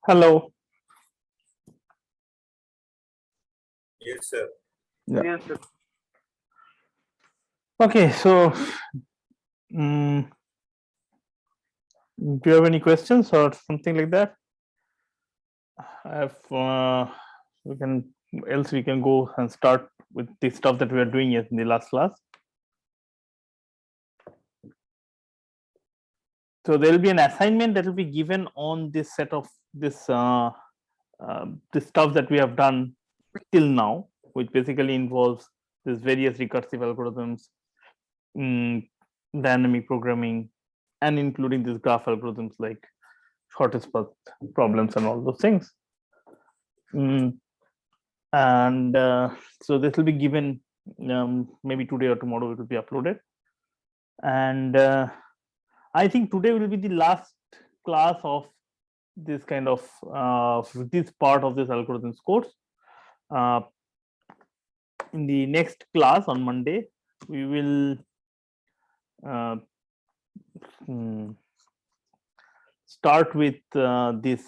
Hello. Yes, sir. Yeah. Yes, sir. Okay, so do you have any questions or something like that? I have we can go and start with the stuff that we are doing in the last class. So there will be an assignment that will be given on this set of this stuff that we have done till now, which basically involves these various recursive algorithms, dynamic programming, and including these graph algorithms like shortest path problems and all those things. And so this will be given maybe today or tomorrow it will be uploaded. And I think today will be the last class of this kind of this part of this algorithms course. In the next class on Monday, we will start with this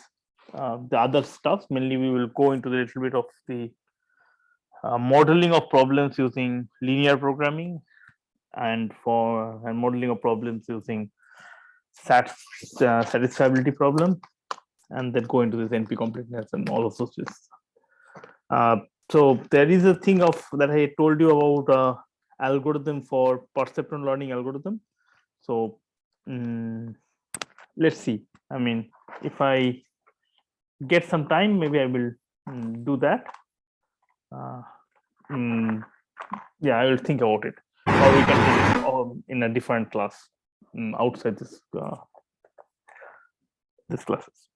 the other stuff. Mainly we will go into a little bit of the modeling of problems using linear programming and modeling of problems using satisfiability problem, and then go into this NP completeness and all of those. So there is a thing of that I told you about algorithm for perceptron learning algorithm. So let's see. I mean, if I get some time, maybe I will do that. Yeah, I will think about it, or we can do it in a different class outside this classes.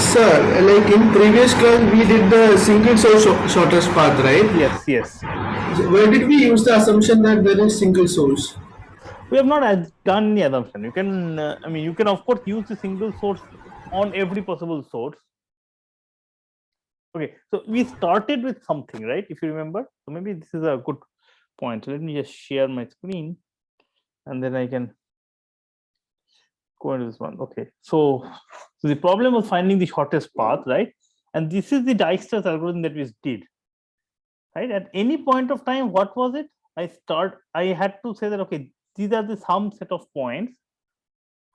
Sir, like in previous class, we did the single source shortest path, right? Yes. Where did we use the assumption that there is single source? We have not done any assumption. You can, I mean, you can of course use the single source on every possible source. Okay, so we started with something, right? If you remember, so maybe this is a good point. Let me just share my screen, and then I can go into this one. Okay, so the problem was finding the shortest path, right? And this is the Dijkstra's algorithm that we did, right? At any point of time, what was it? I had to say that, okay, these are the some set of points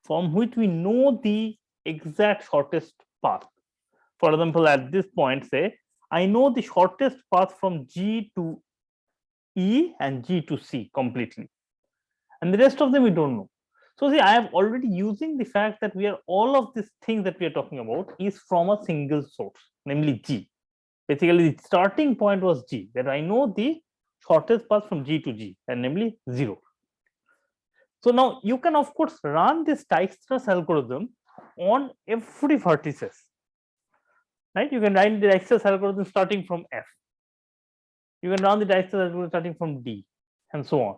from which we know the exact shortest path. For example, at this point, say, I know the shortest path from G to E and G to C completely. And the rest of them we don't know. So see, I am already using the fact that we are all of these things that we are talking about is from a single source, namely G. Basically, the starting point was G, that I know the shortest path from G to G, and namely 0. So now you can of course run this Dijkstra's algorithm on every vertices, right? You can run the Dijkstra's algorithm starting from F. You can run the Dijkstra's algorithm starting from D, and so on,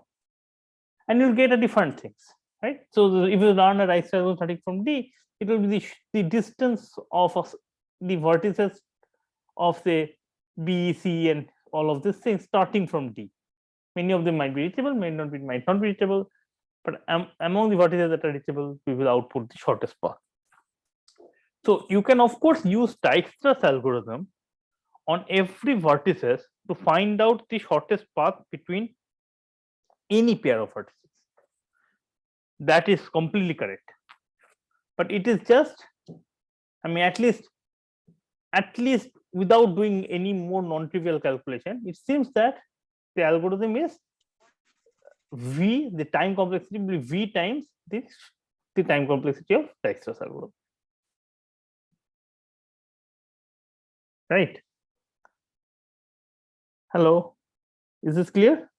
and you'll get a different things, right? So if you run a Dijkstra's algorithm starting from D, it will be the distance of the vertices of the B, C, and all of these things starting from D. Many of them might be reachable, might not be reachable, but among the vertices that are reachable, we will output the shortest path. So you can of course use Dijkstra's algorithm on every vertices to find out the shortest path between any pair of vertices. That is completely correct. But it is just, I mean, at least without doing any more non-trivial calculation, it seems that the algorithm is V, the time complexity will be V times the time complexity of Dijkstra's algorithm. Right? Hello, is this clear?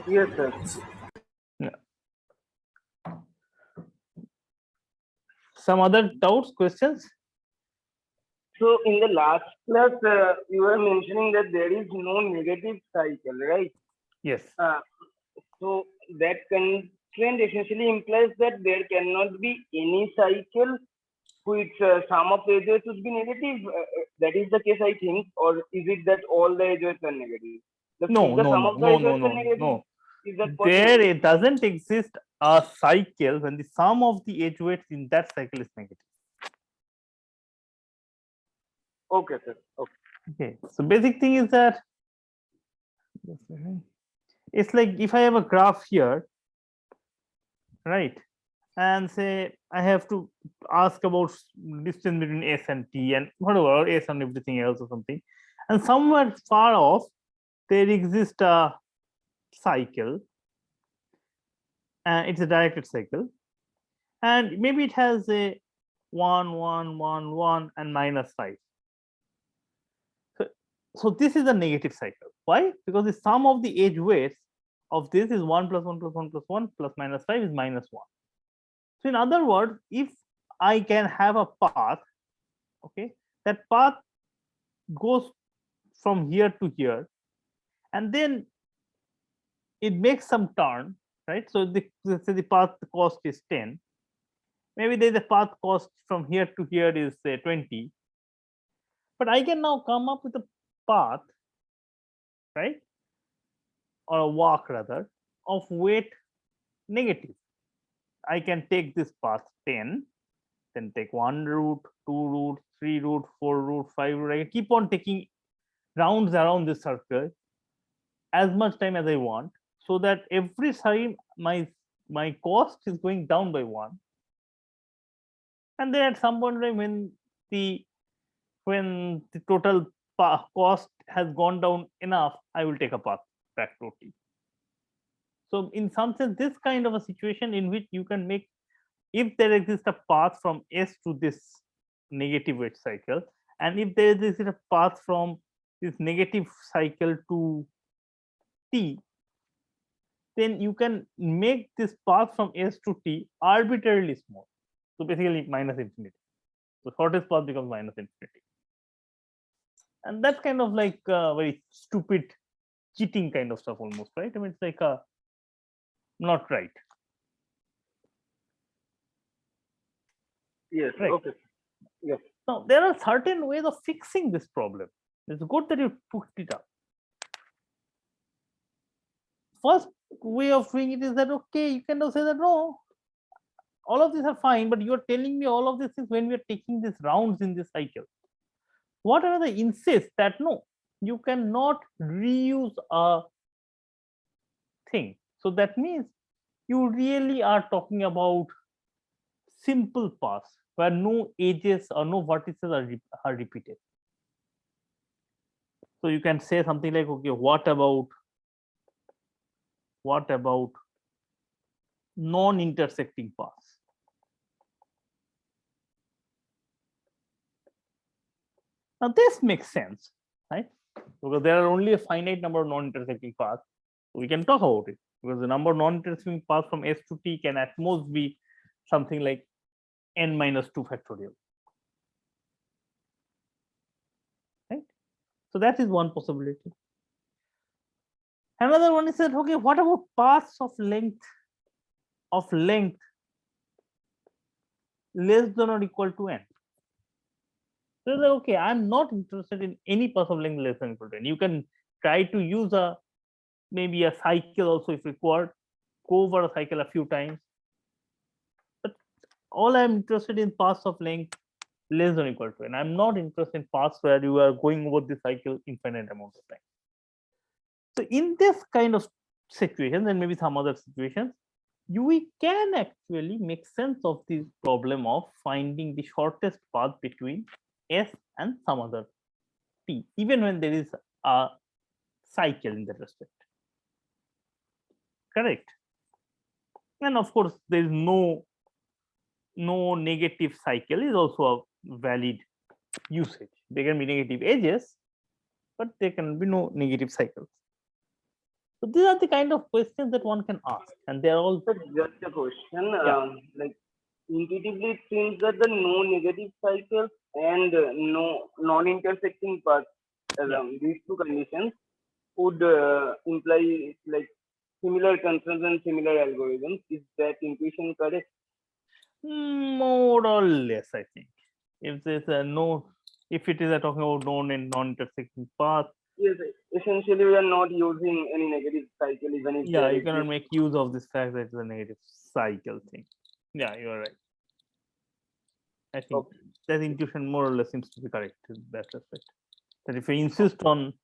Yes, sir. Yeah. Some other doubts, questions? So in the last class, you were mentioning that there is no negative cycle, right? Yes. So that constraint essentially implies that there cannot be any cycle which sum of edges would be negative. That is the case, I think, or is it that all the edges are negative? No. There it doesn't exist a cycle when the sum of the edge weights in that cycle is negative. Okay, sir. Okay. Okay, so basic thing is that it's like if I have a graph here, right, and say I have to ask about distance between S and T and whatever, or S and everything else or something, and somewhere far off there exists a cycle, and it's a directed cycle, and maybe it has a 1 1 1 1 and -5. So this is a negative cycle. Why? Because the sum of the edge weights of this is 1 plus 1 plus 1 plus 1 plus -5 is -1. So in other words, if I can have a path, okay, that path goes from here to here, and then it makes some turn, right? So let's say the path cost is 10. Maybe there's a path cost from here to here is say 20. But I can now come up with a path, right, or a walk rather, of weight negative. I can take this path 10, then take 1 route, 2 route, 3 route, 4 route, 5 route. I can keep on taking rounds around this circle as much time as I want, so that every time my cost is going down by 1. And then at some point in time when the total cost has gone down enough, I will take a path back to T. So in some sense, this kind of a situation in which you can make, if there exists a path from S to this negative weight cycle, and if there is a path from this negative cycle to T, then you can make this path from S to T arbitrarily small. So basically minus infinity. The shortest path becomes minus infinity. And that's kind of like very stupid cheating kind of stuff almost, right? I mean, it's like not right. Yes. Right. Okay. Yes. Now, there are certain ways of fixing this problem. It's good that you put it up. First way of doing it is that, okay, you can now say that, no, all of these are fine, but you're telling me all of this is when we're taking these rounds in this cycle. Whatever they insist that, no, you cannot reuse a thing. So that means you really are talking about simple paths where no edges or no vertices are repeated. So you can say something like, okay, what about non-intersecting paths? Now this makes sense, right? Because there are only a finite number of non-intersecting paths. So we can talk about it, because the number of non-intersecting paths from S to T can at most be something like n minus 2 factorial. Right? So that is one possibility. Another one is that, okay, what about paths of length less than or equal to n? So like, okay, I'm not interested in any path of length less than or equal to n. You can try to use maybe a cycle also if required, go over a cycle a few times. But all I'm interested in paths of length less than or equal to n. I'm not interested in paths where you are going over the cycle infinite amount of time. So in this kind of situations and maybe some other situations, we can actually make sense of the problem of finding the shortest path between S and some other T, even when there is a cycle in that respect. Correct. And of course, there is no negative cycle is also a valid usage. There can be negative edges, but there can be no negative cycles. So these are the kind of questions that one can ask, and they are all. Sir, just a question. Yeah. Like intuitively, it seems that the no negative cycles and no non-intersecting paths, these two conditions, would imply like similar concerns and similar algorithms. Is that intuition correct? More or less, I think. If there's a no, if it is a talking about known and non-intersecting path, Yes, essentially we are not using any negative cycle even if Yeah, there you is cannot make use of this fact that it's a negative cycle thing. Yeah, you're right. I think Okay. that intuition more or less seems to be correct in that respect. That if we insist on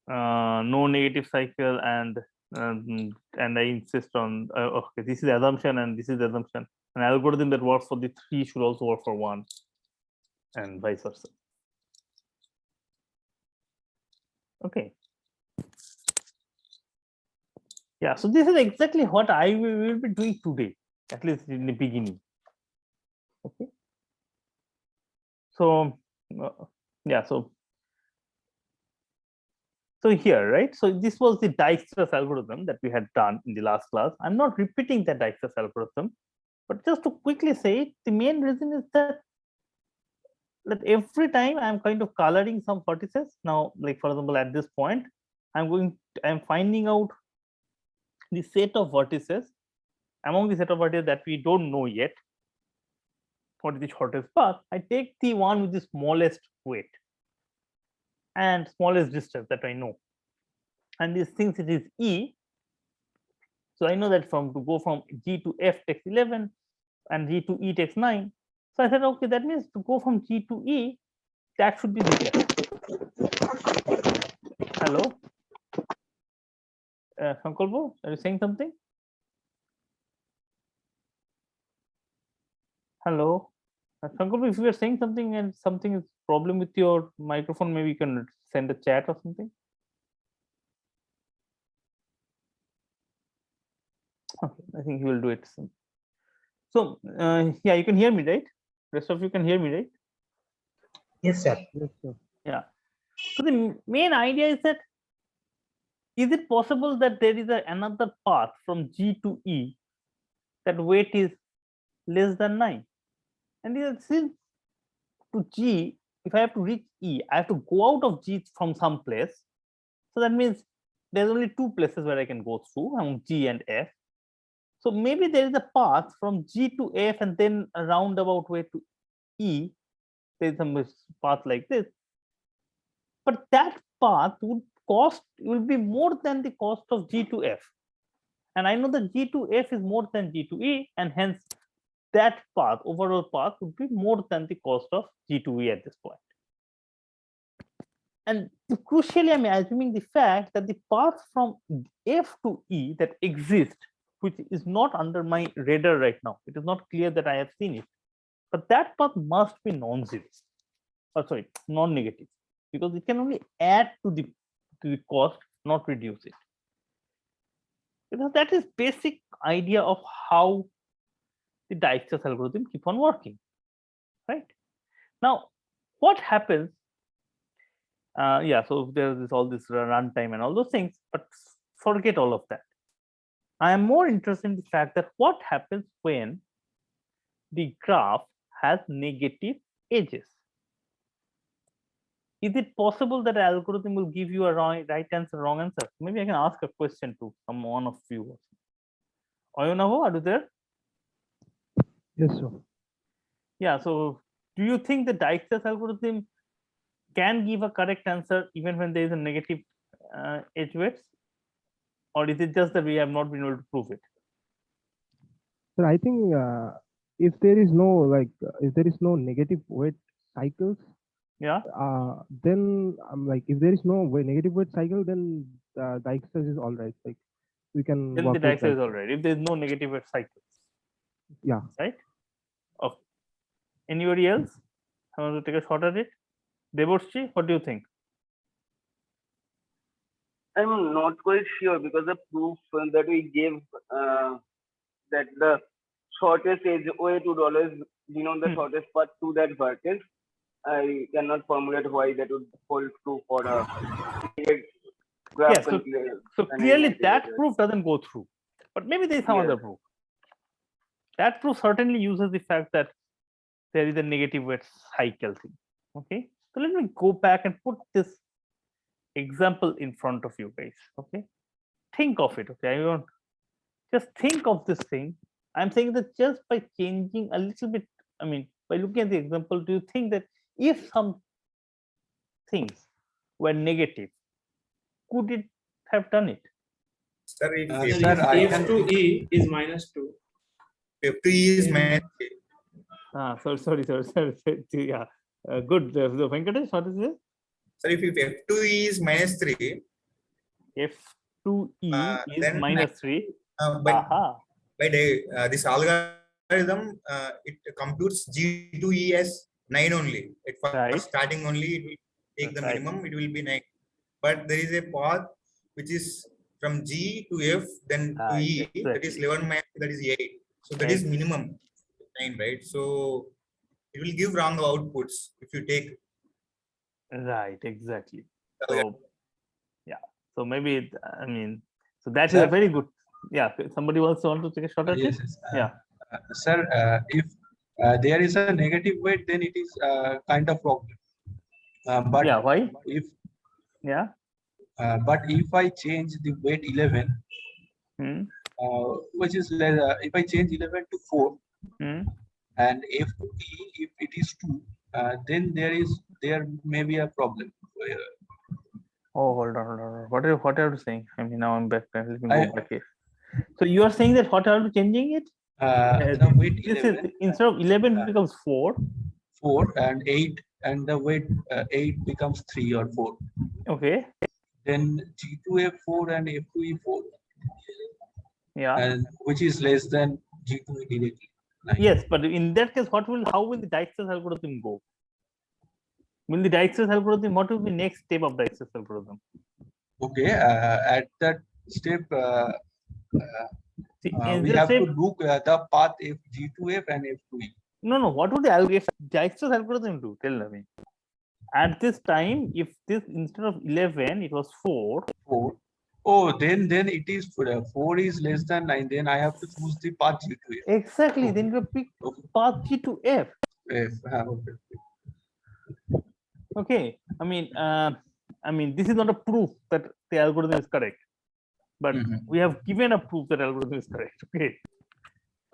no negative cycle and I insist on okay, this is assumption and this is assumption, an algorithm that works for the 3 should also work for 1 and vice versa. Okay. Yeah, so this is exactly what I will be doing today, at least in the beginning. Okay. So yeah, so here, right? So this was the Dijkstra's algorithm that we had done in the last class. I'm not repeating that Dijkstra's algorithm, but just to quickly say it, the main reason is that every time I'm kind of coloring some vertices. Now, like for example, at this point, I'm finding out the set of vertices among the set of vertices that we don't know yet. What is the shortest path? I take the one with the smallest weight and smallest distance that I know. And these things, it is E. So I know that to go from G to F takes 11 and G to E takes 9. So I said, okay, that means to go from G to E, that should be the F. Hello? Sankalpo, are you saying something? Hello? Sankalpo, if you are saying something and something is problem with your microphone, maybe you can send a chat or something. Okay, I think he will do it soon. So yeah, you can hear me, right? Rest of you can hear me, right? Yes, sir. Yeah. So the main idea is that is it possible that there is another path from G to E that weight is less than 9? And since to G, if I have to reach E, I have to go out of G from some place. So that means there's only 2 places where I can go through among G and F. So maybe there is a path from G to F and then a roundabout way to E. There's some path like this. But that path will be more than the cost of G to F. And I know that G to F is more than G to E, and hence that path, overall path, would be more than the cost of G to E at this point. And crucially, I'm assuming the fact that the path from F to E that exists, which is not under my radar right now, it is not clear that I have seen it, but that path must be non-zero, or sorry, non-negative, because it can only add to the cost, not reduce it. Because that is basic idea of how the Dijkstra's algorithm keep on working, right? Now, what happens? Yeah, so there's all this runtime and all those things, but forget all of that. I am more interested in the fact that what happens when the graph has negative edges. Is it possible that an algorithm will give you a right answer, wrong answer? Maybe I can ask a question to one of you. Oyonavo, are you there? Yes, sir. Yeah, so do you think the Dijkstra's algorithm can give a correct answer even when there is a negative edge weights? Or is it just that we have not been able to prove it? So I think if there is no negative weight cycles, Yeah. then if there is no negative weight cycle, then Dijkstra's is all right. Like we can Then work the with Dijkstra that. is all right. If there is no negative weight cycles. Yeah. Right? Okay. Anybody else? I want to take a shot at it. Deboshi, what do you think? I'm not quite sure because the proof that we gave that the shortest edge way to dollars denote the shortest path to that vertex. I cannot formulate why that would hold true for a graph. Yeah, so clearly that proof doesn't go through, but maybe there is some other proof. That proof certainly uses the fact that there is a negative weight cycle thing. Okay, so let me go back and put this example in front of you guys. Okay, think of it. Okay, I want just think of this thing. I'm saying that just by changing a little bit, I mean, by looking at the example, do you think that if some things were negative, could it have done it? Sir, if Sir, F2 I is can. F to E is -2. minus 3, Sorry. Yeah, good. The Venkatesh, what is this? sir, if F2 is minus 3, F2E is then -3. by Aha. this algorithm, it computes G2E as 9 only. At first Right. starting only, it will take the Right. minimum, it will be 9. But there is a path which is from G to F, then to Right, E, that is exactly. 11 minus, that is 8. So that is minimum 9, right? So it will give wrong outputs if you take. Right, exactly. Okay. So, yeah. So maybe, I mean, so that is Sir? a very good. Yeah. Somebody else want to take a shot at it? Yes, yes. Yeah. Sir, if there is a negative weight, then it is kind of problem. But Yeah. Why? if Yeah. but if I change the weight 11, Hmm. which is if I change 11 to 4, Hmm. and F to E, if it is 2, then there may be a problem. Oh, hold on. What are you saying? I mean, now I'm back. Let me I- go back here. So you are saying that what are you changing it? The weight This 11, is instead of 11 it becomes 4. 4 and 8, and the weight 8 becomes 3 or 4. Okay. Then G2F4 and F2E4, Yeah. and which is less than G2E directly. 9. Yes, but in that case, how will the Dijkstra's algorithm go? Will the Dijkstra's algorithm, what will be next step of Dijkstra's algorithm? Okay, at that step, See, we in this have step, to look at the path F G2F and F2E. no, what would the Dijkstra's algorithm do? Tell me. At this time, if this instead of 11, it was 4. 4. Oh, then it is 4 is less than 9. Then I have to choose the path G2F. Exactly. Then you pick Okay. path G to F. Okay. Okay. I mean, this is not a proof that the algorithm is correct, but Mhm. we have given a proof that algorithm is correct. Okay.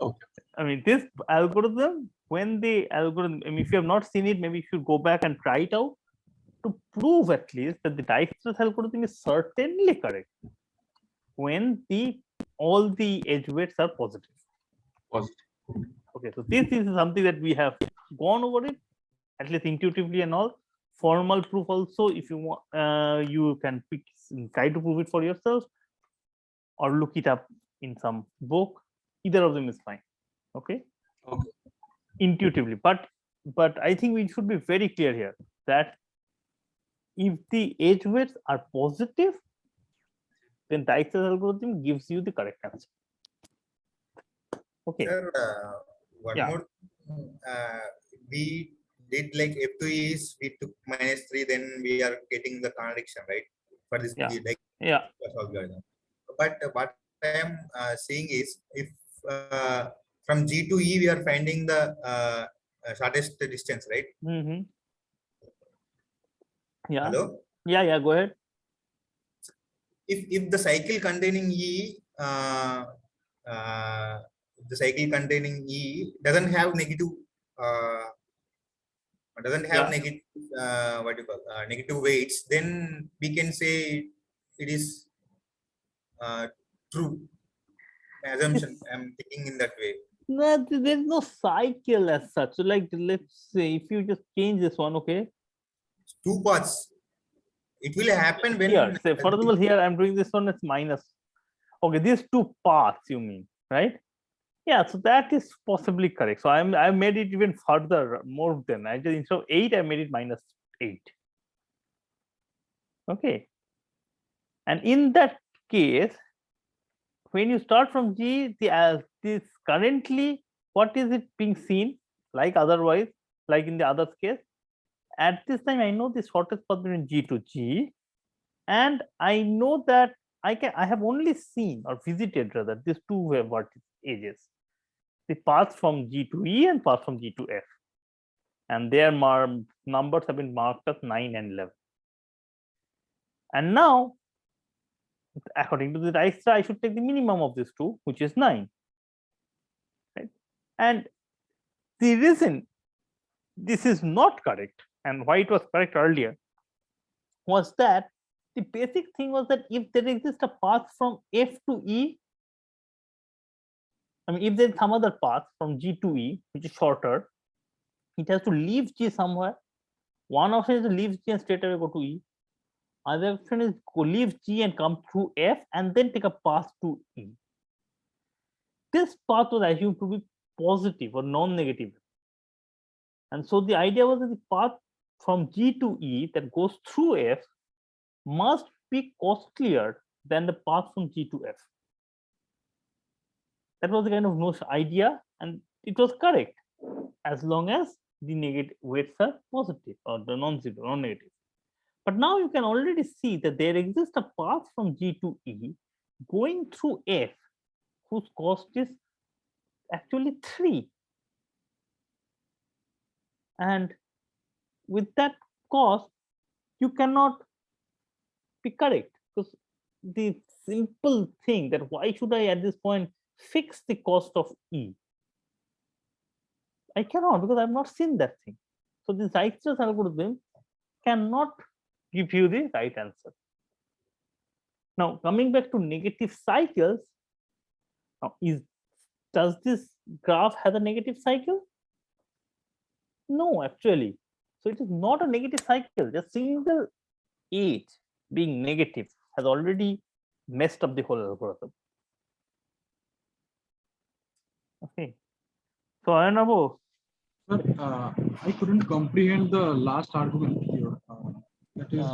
Okay. I mean, this algorithm, when the algorithm, I mean, if you have not seen it, maybe you should go back and try it out to prove at least that the Dijkstra's algorithm is certainly correct when all the edge weights are positive. Positive. Okay, so this is something that we have gone over it, at least intuitively and all. Formal proof also, if you want, you can try to prove it for yourself or look it up in some book. Either of them is fine. Okay. Okay. Intuitively, but I think we should be very clear here that if the edge weights are positive, then Dijkstra's algorithm gives you the correct answer. Okay. Sir, one Yeah. more. We did like F2 is we took -3, then we are getting the contradiction, right? For this, Yeah. like Yeah. algorithm. But what I am seeing is if from G to E we are finding the shortest distance, right? Mm-hmm. Yeah. Hello. Yeah. Go ahead. If the cycle containing E the cycle containing E doesn't have negative Yeah. negative what do you call negative weights, then we can say it is true. Assumption. I'm thinking in that way. No, there's no cycle as such. So, like, let's say if you just change this one, okay. Two paths. It will happen when Here, say for example, here I'm doing this one. It's minus. Okay, these two paths you mean, right? Yeah, so that is possibly correct. So I made it even further, more than I just instead of 8, I made it -8. Okay, and in that case, when you start from G, this currently, what is it being seen? Like otherwise, like in the other case, at this time I know the shortest path between G to G, and I know that I have only seen or visited rather these two vertex edges, the path from G to E and path from G to F, and their numbers have been marked as 9 and 11. And now, according to the Dijkstra, I should take the minimum of these two, which is 9. Right? And the reason this is not correct and why it was correct earlier was that the basic thing was that if there exists a path from F to E, I mean, if there's some other path from G to E, which is shorter, it has to leave G somewhere. One option is to leave G and straight away go to E. Other option is go leave G and come through F and then take a path to E. This path was assumed to be positive or non-negative. And so the idea was that the path from G to E that goes through F must be costlier than the path from G to F. That was the kind of idea, and it was correct as long as the negative weights are positive or the non-zero, non-negative. But now you can already see that there exists a path from G to E going through F whose cost is actually 3. And with that cost, you cannot be correct, because the simple thing that why should I at this point fix the cost of E? I cannot, because I've not seen that thing. So this Dijkstra's algorithm cannot give you the right answer. Now coming back to negative cycles, now does this graph have a negative cycle? No, actually. So it is not a negative cycle. The single age being negative has already messed up the whole algorithm. Okay. So Ayanabo, But I couldn't comprehend the last argument here. That is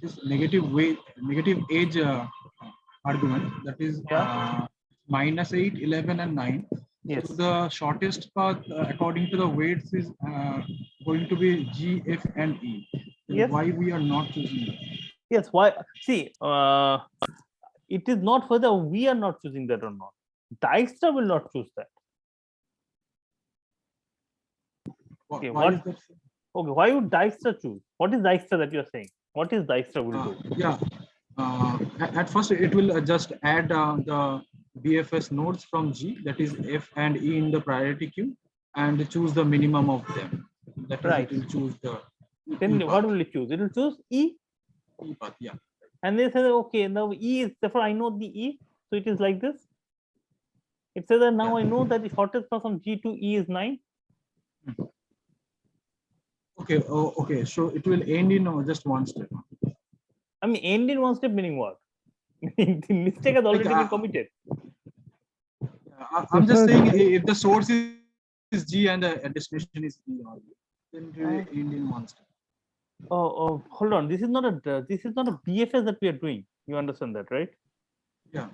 this negative age argument. That is -8, 11, and 9. yes. So the shortest path, according to the weights, is going to be G, F, and E. Then Yes. why we are not choosing that? Yes, why? See, it is not whether we are not choosing that or not. Dijkstra will not choose that. Okay, Why is that? Okay, why would Dijkstra choose? What is Dijkstra that you are saying? What is Dijkstra will do? Yeah. At first, it will just add the BFS nodes from G, that is F and E in the priority queue, and choose the minimum of them. That is, Right. it will choose the Then E what path. will it choose? It will choose E, E path, yeah. and they say, okay, now E is therefore I know the E, so it is like this. It says that now I know that the shortest path from G to E is 9. Okay. Oh, okay. So it will end in just one step. I mean, end in one step meaning what? The mistake has already been committed. I'm just saying, if the source is G and the destination is E, then it will end in one step. Oh, hold on. This is not a BFS that we are doing. You understand that, right? Yeah.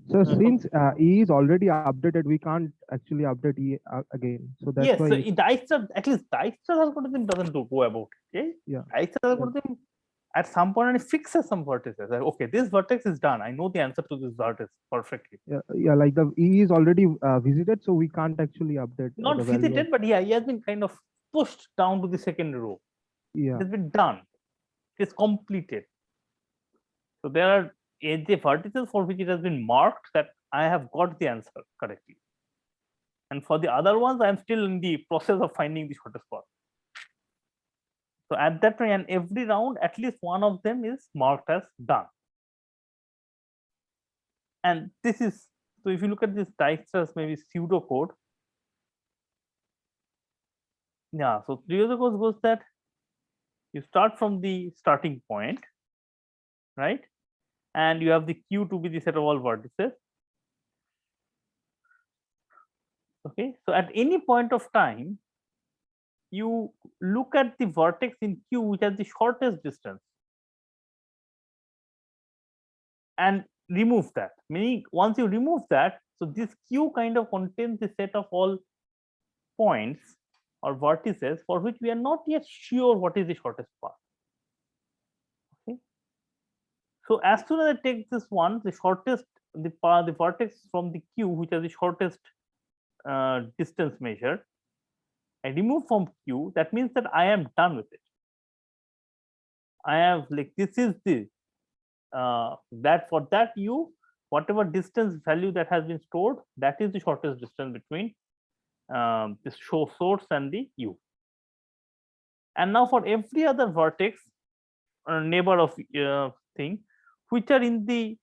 So since E is already updated, we can't actually update E again. So that's Yes. why. So Dijkstra, at least Dijkstra's algorithm doesn't go about it. Okay? Yeah. Dijkstra's algorithm at some point it fixes some vertices. Like, okay, this vertex is done. I know the answer to this vertex perfectly. Yeah, like the E is already visited, so we can't actually update. Not the value visited, but yeah, he has been kind of pushed down to the second row. Yeah. It has been done. It is completed. So there are the vertices for which it has been marked that I have got the answer correctly. And for the other ones, I am still in the process of finding the shortest path. So at that point, and every round, at least one of them is marked as done. And this is, so if you look at this Dijkstra's maybe pseudo code. Yeah, so pseudo code goes that you start from the starting point, right? And you have the Q to be the set of all vertices. Okay, so at any point of time, you look at the vertex in Q which has the shortest distance and remove that. Meaning, once you remove that, so this Q kind of contains the set of all points or vertices for which we are not yet sure what is the shortest path. Okay, so as soon as I take this one, the shortest, the vertex from the Q which has the shortest distance measured, I remove from Q, that means that I am done with it. I have like, this is the that for that U, whatever distance value that has been stored, that is the shortest distance between the source and the U. And now for every other vertex, neighbor of thing which are in the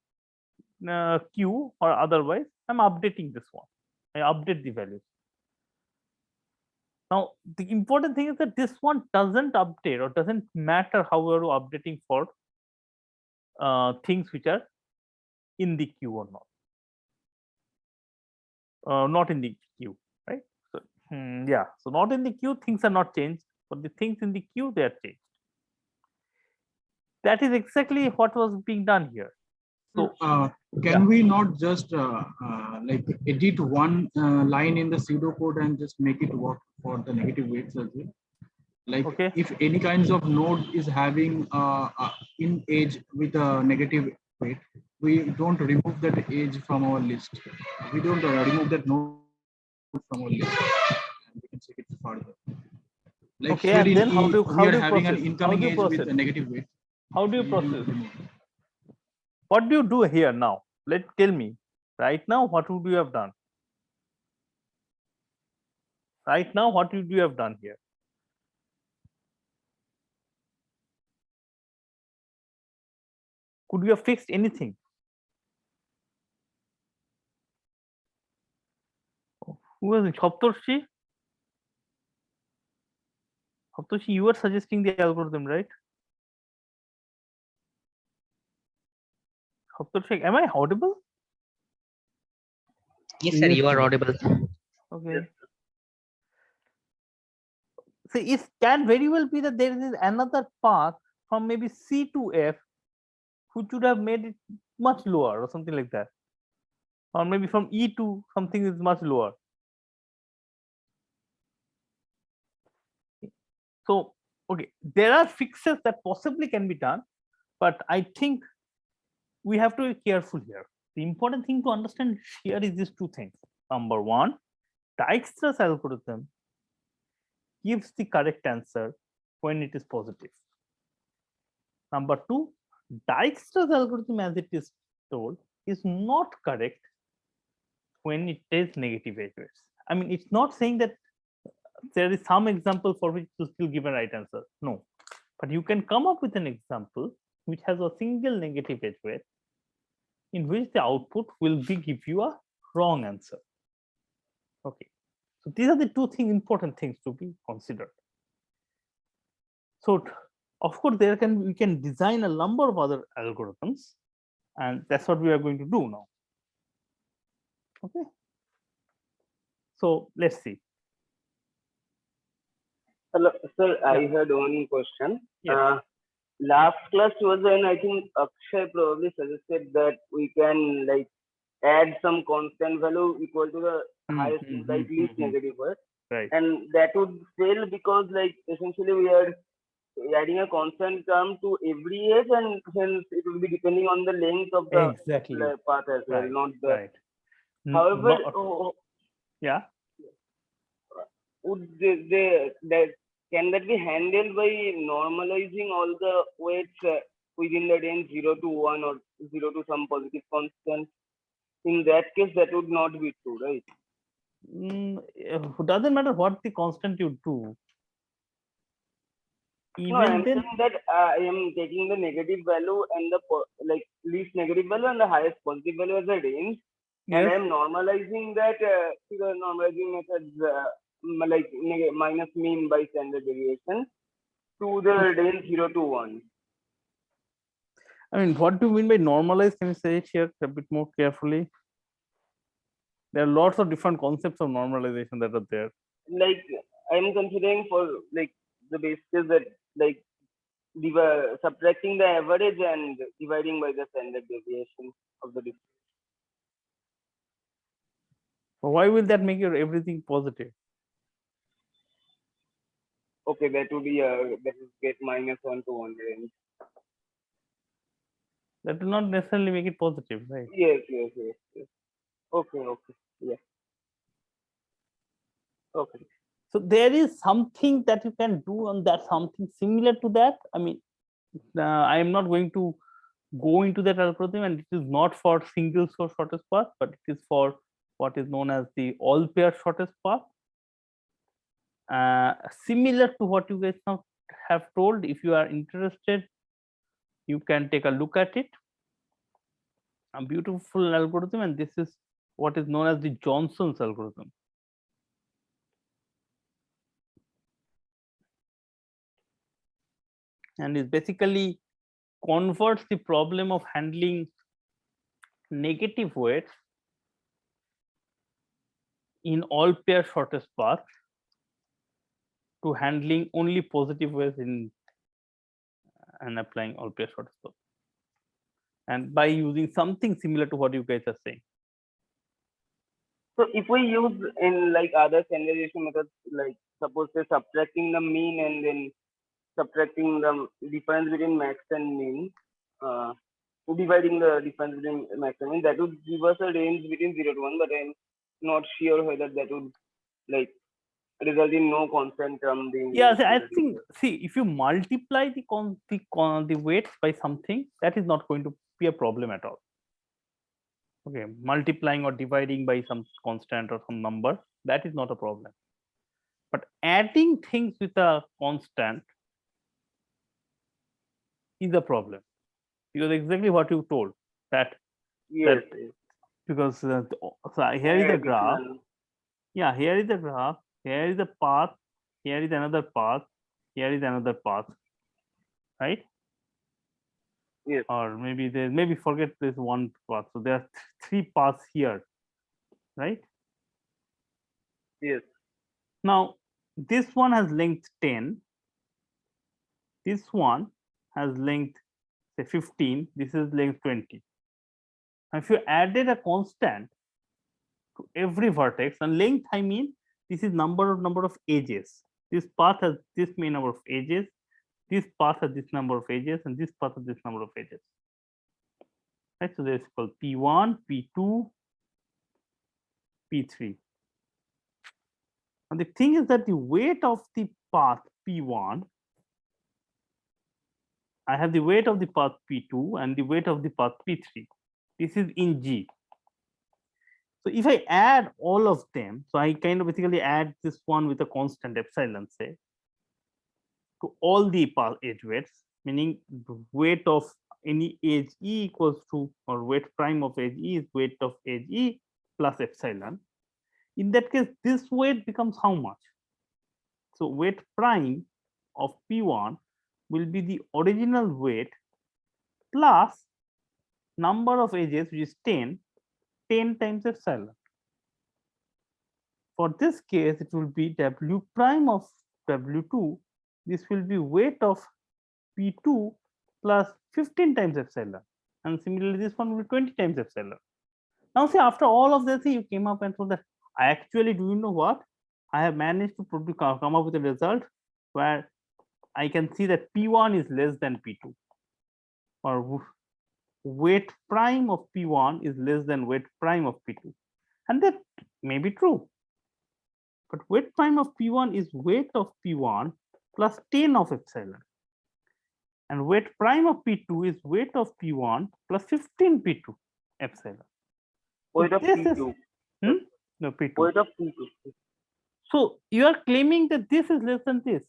queue or otherwise, I'm updating this one. I update the values. Now, the important thing is that this one doesn't update or doesn't matter how you are updating for things which are in the queue or not in the queue, right? So, yeah, so not in the queue, things are not changed, but the things in the queue, they are changed. That is exactly what was being done here. So, can we not just like edit one line in the pseudocode and just make it work for the negative weights as well? Like okay, if any kinds of node is having in age with a negative weight, we don't remove that age from our list. We don't remove that node from our list. And we can check it further. Like okay, here and in then E, how do we are you having an process? incoming age with Process? a negative weight. How do you We will process? remove it. What do you do here now? Tell me right now. What would you have done? Right now, what would you have done here? Could you have fixed anything? Who was it? Saptarshi? Saptarshi, you were suggesting the algorithm, right? Saptarshi, am I audible? Yes, sir, you are audible. Okay. So it can very well be that there is another path from maybe C to F, which would have made it much lower or something like that. Or maybe from E to something is much lower. So, okay, there are fixes that possibly can be done, but I think we have to be careful here. The important thing to understand here is these two things. Number one, Dijkstra's algorithm gives the correct answer when it is positive. Number two, Dijkstra's algorithm, as it is told, is not correct when it is negative edge weights. I mean, it's not saying that there is some example for which to still give a right answer. No, but you can come up with an example which has a single negative edge weight in which the output will be give you a wrong answer. Okay, so these are the two important things to be considered. So of course we can design a number of other algorithms, and that's what we are going to do now. Okay, so let's see. Hello, sir, I had one question. Yes. Last class was when I think Akshay probably suggested that we can like add some constant value equal to the highest, like least negative word. Right. And that would fail because like essentially we are adding a constant term to every edge, and hence it will be depending on the length of the path as well, not the. Right. However, yeah. Would can that be handled by normalizing all the weights within the range 0 to 1 or 0 to some positive constant? In that case, that would not be true, right? It doesn't matter what the constant you do. No, I'm saying that I am taking the negative value and the like least negative value and the highest positive value as a range, and I am normalizing that to the normalizing methods like minus mean by standard deviation to the range 0 to 1. I mean, what do you mean by normalize? Can you say it here a bit more carefully? There are lots of different concepts of normalization that are there. Like I'm considering for like the basis that like subtracting the average and dividing by the standard deviation of the difference. Why will that make your everything positive? Okay, that would be that will get minus 1 to 1 range. That will not necessarily make it positive, right? Yes. Okay. Yeah. Okay. So there is something that you can do on that, something similar to that. I mean, I am not going to go into that algorithm, and it is not for single source shortest path, but it is for what is known as the all pair shortest path. Similar to what you guys now have told. If you are interested, you can take a look at it. A beautiful algorithm, and this is what is known as the Johnson's algorithm. And it basically converts the problem of handling negative weights in all pair shortest path to handling only positive weights in and applying all pair shortest path. And by using something similar to what you guys are saying. So if we use in like other standardization methods, like suppose say subtracting the mean and then subtracting the difference between max and mean, dividing the difference between max and mean, that would give us a range between 0 to 1, but I'm not sure whether that would like result in no constant term being. Yeah, I think, see, if you multiply the weights by something, that is not going to be a problem at all. Okay, multiplying or dividing by some constant or some number, that is not a problem. But adding things with a constant is a problem, because exactly what you told that, Yes. because so here is the graph. Yeah, here is the graph. Here is the path. Here is another path. Here is another path. Right? Yes. Or maybe maybe forget this one path. So there are three paths here. Right? Yes. Now this one has length 10. This one has length say 15. This is length 20. Now, if you added a constant to every vertex, and length, I mean this is number of edges. This path has this many number of edges. This path has this number of edges, and this path has this number of edges. Right. So this is called P1, P2, P3. And the thing is that the weight of the path P1, I have the weight of the path P2 and the weight of the path P3. This is in G. So if I add all of them, so I kind of basically add this one with a constant epsilon, say, to all the path edge weights, meaning the weight of any edge E equals to, or weight prime of edge E is weight of edge E plus epsilon. In that case, this weight becomes how much? So weight prime of P1 will be the original weight plus number of edges, which is 10 times epsilon. For this case, it will be W prime of W2. This will be weight of P2 plus 15 times epsilon. And similarly, this one will be 20 times epsilon. Now, see, after all of this, you came up and told that I actually, do you know what? I have managed to come up with a result where I can see that P1 is less than P2, or weight prime of P1 is less than weight prime of P2. And that may be true. But weight prime of P1 is weight of P1 plus 10 of epsilon. And weight prime of P2 is weight of P1 plus 15 P2 epsilon. Weight of P2. No, P2. Weight of P2. So you are claiming that this is less than this.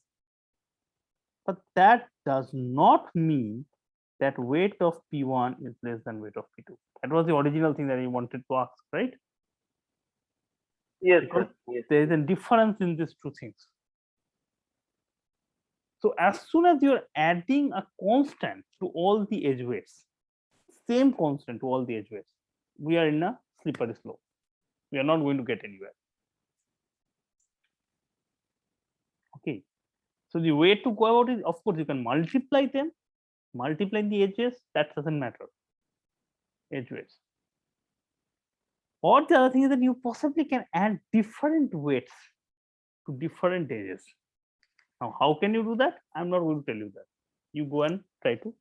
But that does not mean that weight of P1 is less than weight of P2. That was the original thing that I wanted to ask, right? Yes, Because yes. there is a difference in these two things. So as soon as you are adding a constant to all the edge weights, same constant to all the edge weights, we are in a slippery slope. We are not going to get anywhere. Okay. So the way to go about it, of course, you can multiply them, multiply the edges, that doesn't matter. Edge weights. Or the other thing is that you possibly can add different weights to different edges. Now, how can you do that? I'm not going to tell you that. You go and try to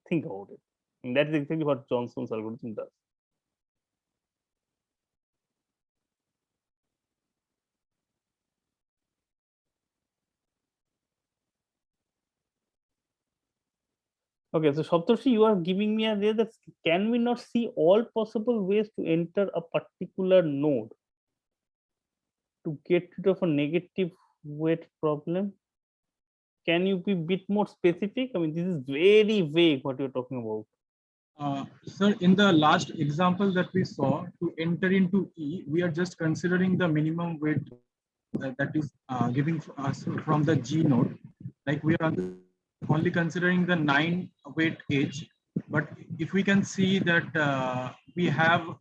think about it. And that is exactly what Johnson's algorithm does. Okay, so Saptarshi, you are giving me a way that can we not see all possible ways to enter a particular node to get rid of a negative weight problem? can you be a bit more specific? I mean, this is very vague what you're talking about. Sir, in the last example that we saw, to enter into E, we are just considering the minimum weight that is giving us from the G node. Like we are only considering the 9 weight edge, but if we can see that we have,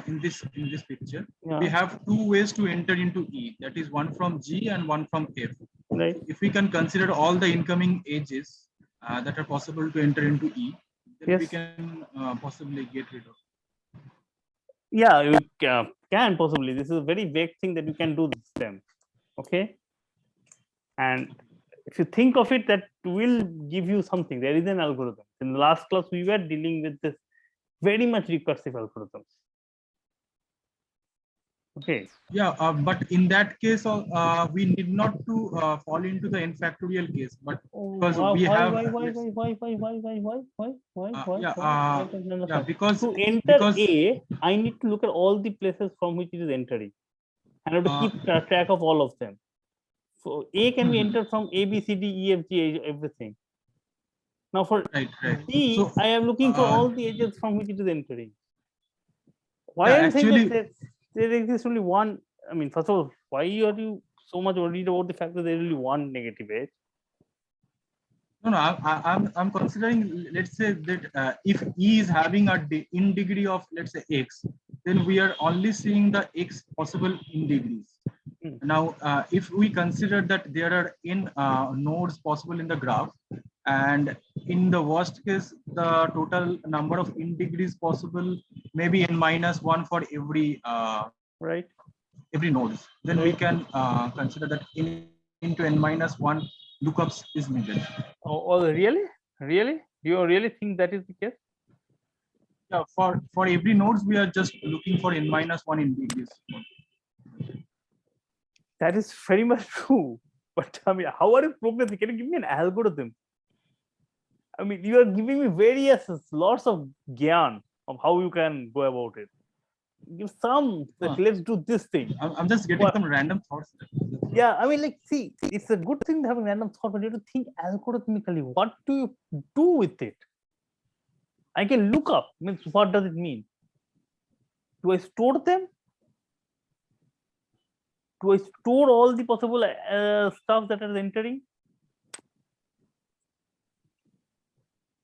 in this picture, we Yeah, have 2 ways to enter into E. That is one from G and one from F. right. If we can consider all the incoming edges that are possible to enter into E, then we Yes. can possibly get rid of. Yeah, you can possibly. This is a very vague thing that you can do this them. Okay. And if you think of it, that will give you something. There is an algorithm. In the last class, we were dealing with this very much recursive algorithms. Okay. Yeah, but in that case, we need not to fall into the n factorial case, but because we have yeah, because to enter because A, I need to look at all the places from which it is entering, and I have to keep track of all of them. So A can be entered from A, B, C, D, E, F, G, everything. Now for right. D, So I am looking for all the edges from which it is entering. Why Yeah, are you saying actually- that there exists only one? I mean, first of all, why are you so much worried about the fact that there is only one negative edge? no, I'm considering, let's say that if E is having in degree of, let's say, X, then we are only seeing the X possible in degrees. Hmm. Now, if we consider that there are n nodes possible in the graph, and in the worst case, the total number of in degrees possible maybe n minus 1 for every Right. every nodes, then we can consider that into n minus 1 lookups is needed. Oh, really? Really? You really think that is the case? Yeah, for every nodes, we are just looking for n minus 1 in degrees. That is very much true. But I mean, how are you progressing? Can you give me an algorithm? I mean, you are giving me various lots of gyan of how you can go about it. Give some, like, let's do this thing. I'm just getting What? some random thoughts. Yeah, I mean, like, see, it's a good thing to have a random thought, but you have to think algorithmically. What do you do with it? I can look up. Means, what does it mean? Do I store them? Do I store all the possible stuff that are entering?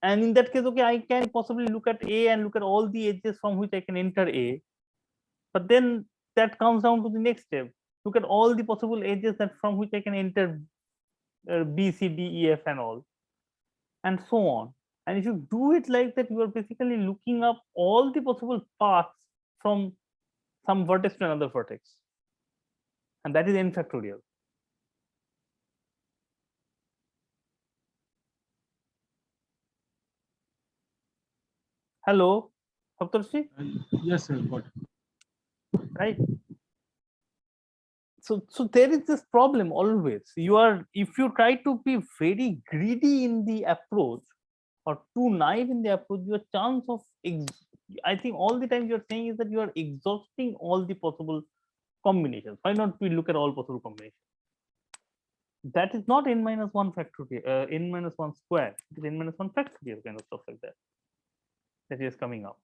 And in that case, okay, I can possibly look at A and look at all the edges from which I can enter A. But then that comes down to the next step. Look at all the possible edges that from which I can enter B, C, D, E, F, and all, and so on. And if you do it like that, you are basically looking up all the possible paths from some vertex to another vertex, and that is n factorial. Hello, Saptarshi? Yes, sir. Got it. Right? So there is this problem always. You are, if you try to be very greedy in the approach or too naive in the approach, your chance of I think all the time you're saying is that you are exhausting all the possible combinations. Why not we look at all possible combinations? That is not n minus 1 factorial, n minus 1 square. It is n minus 1 factorial kind of stuff like that. That is coming up.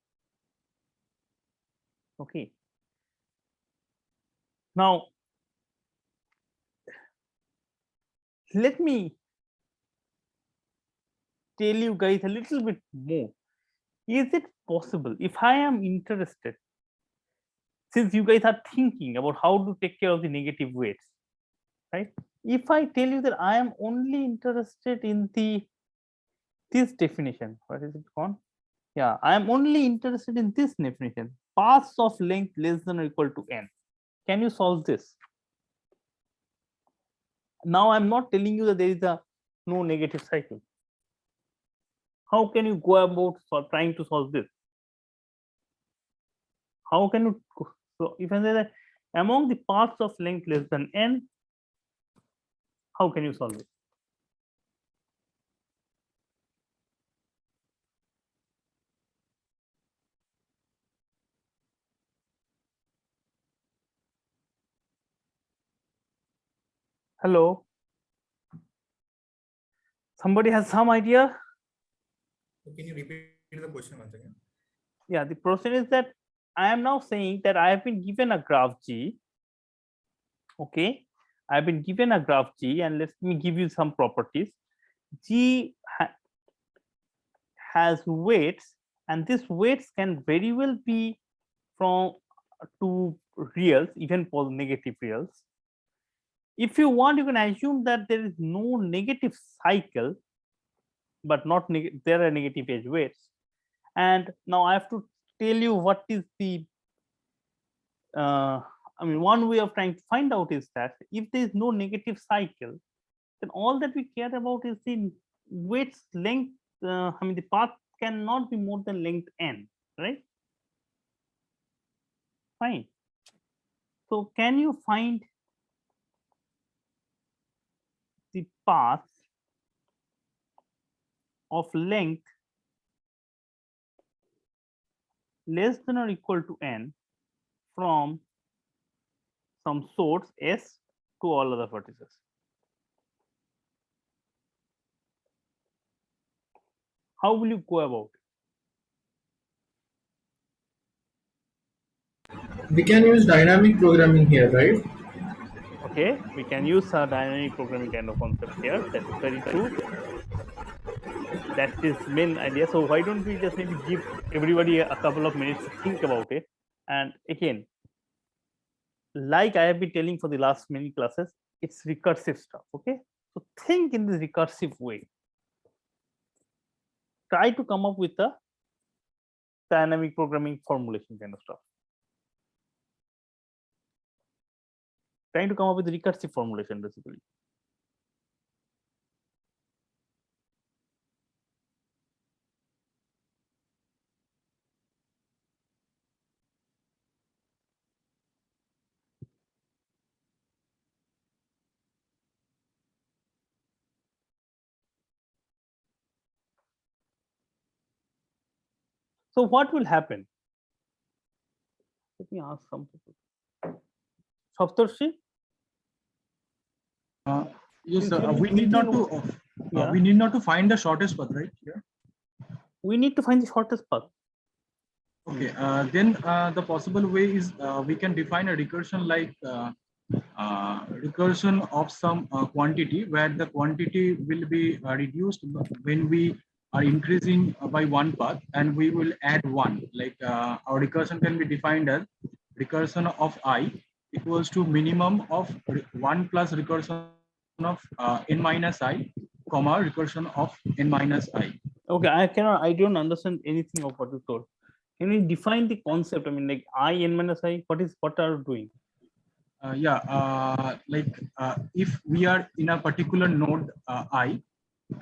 Okay. Now, let me tell you guys a little bit more. Is it possible, if I am interested, since you guys are thinking about how to take care of the negative weights, right? If I tell you that I am only interested in this definition, what is it called? Yeah, I am only interested in this definition, paths of length less than or equal to n. Can you solve this? Now I'm not telling you that there is a no negative cycle. How can you go about trying to solve this? How can you? So if I say that among the paths of length less than n, how can you solve it? Hello. Somebody has some idea? Can you repeat the question once again? Yeah, the question is that I am now saying that I have been given a graph G. Okay, I have been given a graph G, and let me give you some properties. G has weights, and these weights can very well be from two reals, even negative reals. If you want, you can assume that there is no negative cycle, but not there are negative edge weights. And now I have to tell you what is the I mean, one way of trying to find out is that if there is no negative cycle, then all that we care about is the weights length. I mean, the path cannot be more than length n, right? Fine. So can you find the path of length less than or equal to n from some source S to all other vertices? How will you go about it? We can use dynamic programming here, right? Okay, we can use a dynamic programming kind of concept here. That's very true. That is main idea. So why don't we just maybe give everybody a couple of minutes to think about it? And again, like I have been telling for the last many classes, it's recursive stuff. Okay, so think in this recursive way. Try to come up with a dynamic programming formulation kind of stuff. Trying to come up with a recursive formulation basically. So what will happen? Let me ask some people. Saptarshi? Yes, we need not to. Yeah. We need not to find the shortest path, right? Here. We need to find the shortest path. Okay. Then the possible way is we can define a recursion like recursion of some quantity where the quantity will be reduced when we are increasing by one path, and we will add one. Like our recursion can be defined as recursion of I equals to minimum of 1 plus recursion of n minus I, comma recursion of n minus I. Okay, I don't understand anything of what you told. Can you define the concept? I mean, like I n minus I, what are you doing? If we are in a particular node I,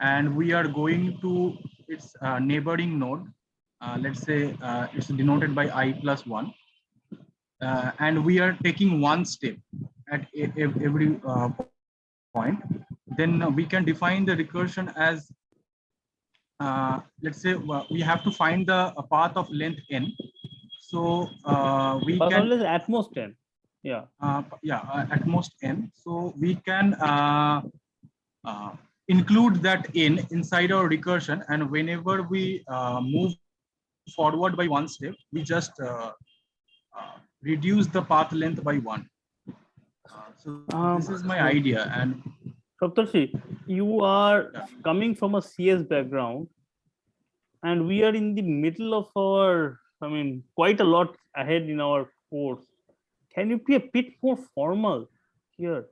and we are going to its neighboring node, let's say it's denoted by I plus 1, and we are taking one step at every point, then we can define the recursion as let's say we have to find the path of length n. So we can at most n. Yeah. At most n. So we can include that n inside our recursion, and whenever we move forward by one step, we just reduce the path length by 1. So this is my idea. And Saptarshi, you are coming from a CS background, and we are in the middle of our, I mean, quite a lot ahead in our course. Can you be a bit more formal here?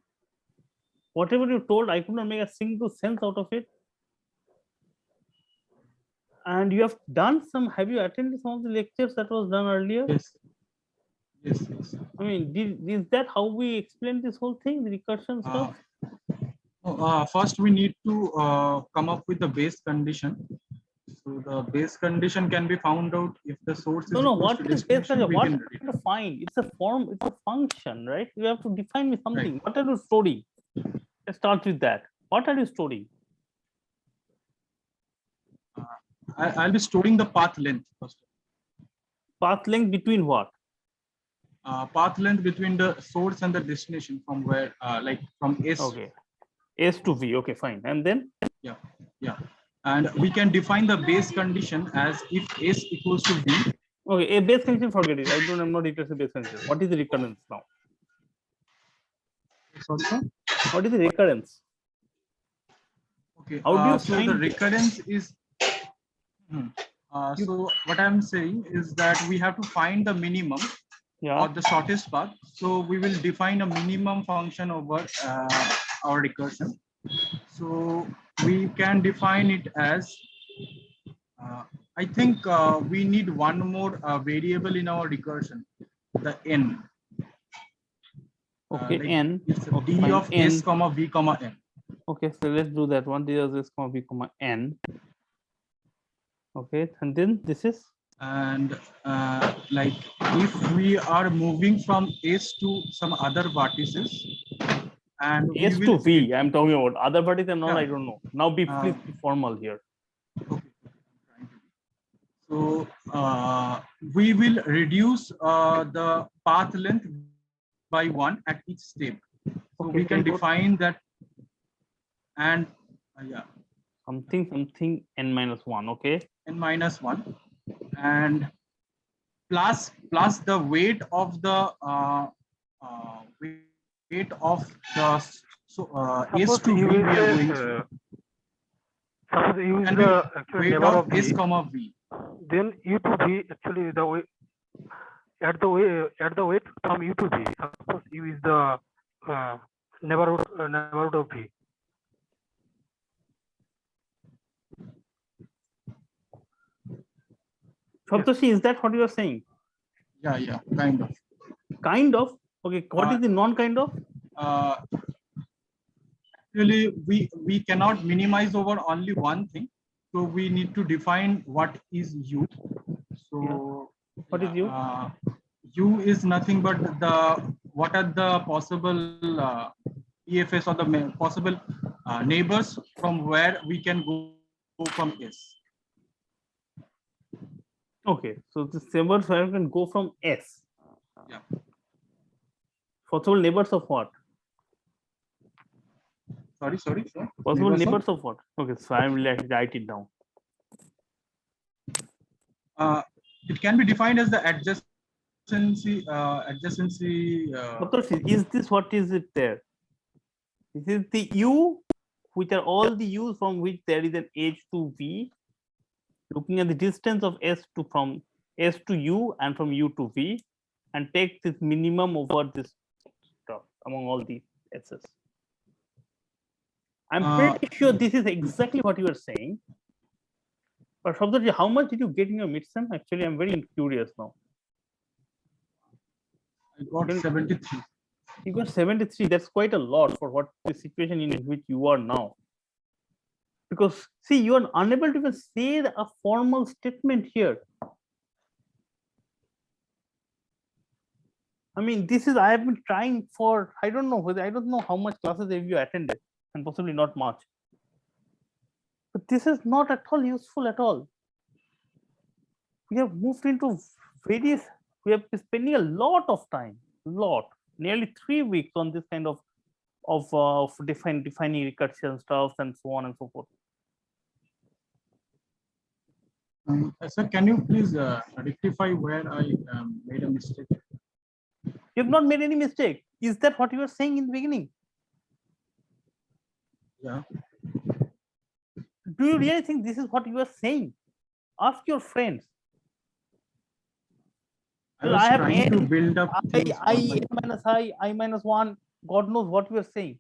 Whatever you told, I could not make a single sense out of it. And you have done some, have you attended some of the lectures that was done earlier? Yes. Yes. I mean, is that how we explain this whole thing, the recursion stuff? First, we need to come up with the base condition. So the base condition can be found out if the source is what is base condition? What can to find? It's a form, it's a function, right? You have to define me something. Right. What are you storing? Let's start with that. What are you storing? I'll be storing the path length first. Path length between what? Path length between the source and the destination, from where, like from S. Okay. S to V. Okay, fine. And then Yeah. And we can define the base condition as if S equals to V. okay, a base condition, forget it. I'm not interested in base condition. What is the recurrence now? Also, What is the recurrence? okay. How do you So the find- recurrence is. So what I'm saying is that we have to find the minimum Yeah. or the shortest path. So we will define a minimum function over our recursion. So we can define it as, I think we need one more variable in our recursion, the n. Okay, Like n. It's Okay, d fine, of n. s comma v comma n. Okay, so let's do that one. D of S comma B comma N. Okay, and then this is And like if we are moving from S to some other vertices, and we S to will V. I'm talking about other parties and all. Yeah. I don't know. Now please be formal here. Okay. So we will reduce the path length by 1 at each step. So Okay, we can very good. define that, and yeah, Something n minus 1. Okay. n minus 1, and plus the weight of the weight of the S to V we are going through. Suppose you use And the we actual weight neighbor of of S V, comma V. then U to V actually the way at the weight from U to V. Suppose U is the neighborhood of V. Saptashi, is that what you are saying? Yeah, kind of. Kind of. Okay, what is the non-kind of? Actually, we cannot minimize over only one thing, so we need to define what is U. So What is U? U is nothing but what are the possible EFS or the possible neighbors from where we can go from S. Okay, so the neighbors where can go from S. Yeah. Possible neighbors of what? Sorry. Possible neighbors of what? Okay, so I will write it down. It can be defined as the adjacency. Saptashi, is this what is it there? This is the U, which are all the U's from which there is an edge to V. Looking at the distance of S to from S to U and from U to V, and take this minimum over this stuff among all these S's. I'm pretty sure this is exactly what you are saying. But Saptashi, how much did you get in your midsem? Actually, I'm very curious now. I got 73. You got 73. That's quite a lot for what the situation in which you are now. Because see, you are unable to even say a formal statement here. I mean, this is I have been trying for I don't know how much classes have you attended, and possibly not much. But this is not at all useful at all. We have moved into various. We have been spending a lot of time, nearly 3 weeks on this kind of defining recursion stuff and so on and so forth. Sir, can you please rectify where I made a mistake? You have not made any mistake. Is that what you were saying in the beginning? Yeah. Do you really think this is what you are saying? Ask your friends. I was trying to build up I minus I minus 1. God knows what you are saying.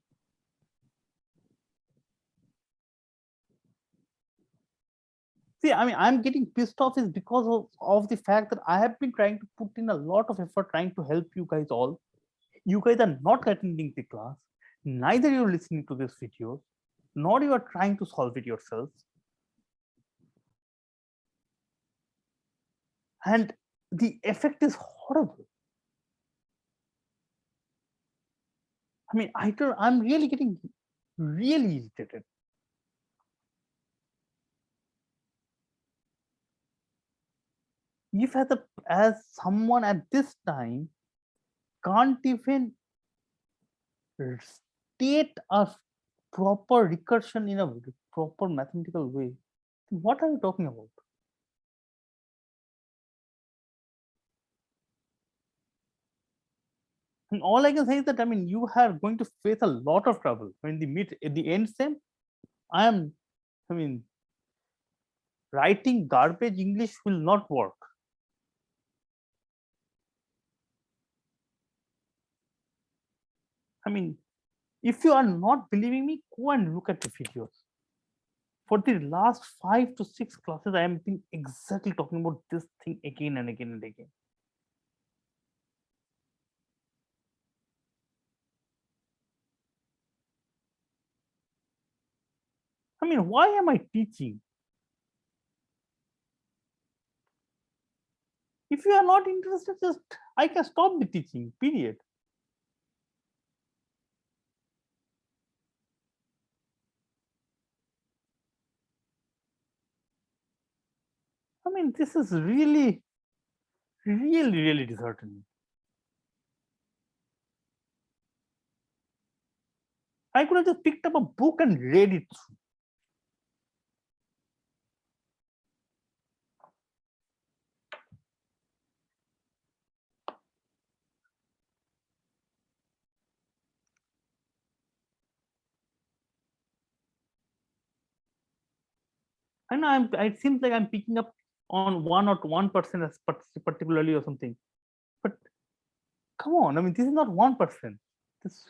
See, I mean, I'm getting pissed off is because of the fact that I have been trying to put in a lot of effort trying to help you guys all. You guys are not attending the class. Neither you're listening to this video, nor you are trying to solve it yourselves. And the effect is horrible. I mean, I'm really getting really irritated. If as someone at this time can't even state a proper recursion in a proper mathematical way, then what are you talking about? And all I can say is that, I mean, you are going to face a lot of trouble when at the end same. I mean, writing garbage English will not work. I mean, if you are not believing me, go and look at the videos. For the last 5 to 6 classes, I am been exactly talking about this thing again and again and again. I mean, why am I teaching? If you are not interested, just I can stop the teaching, period. I mean, this is really, really disheartening. I could have just picked up a book and read it through. I know it seems like I'm picking up on 1% as particularly or something, but come on, I mean, this is not 1%. This,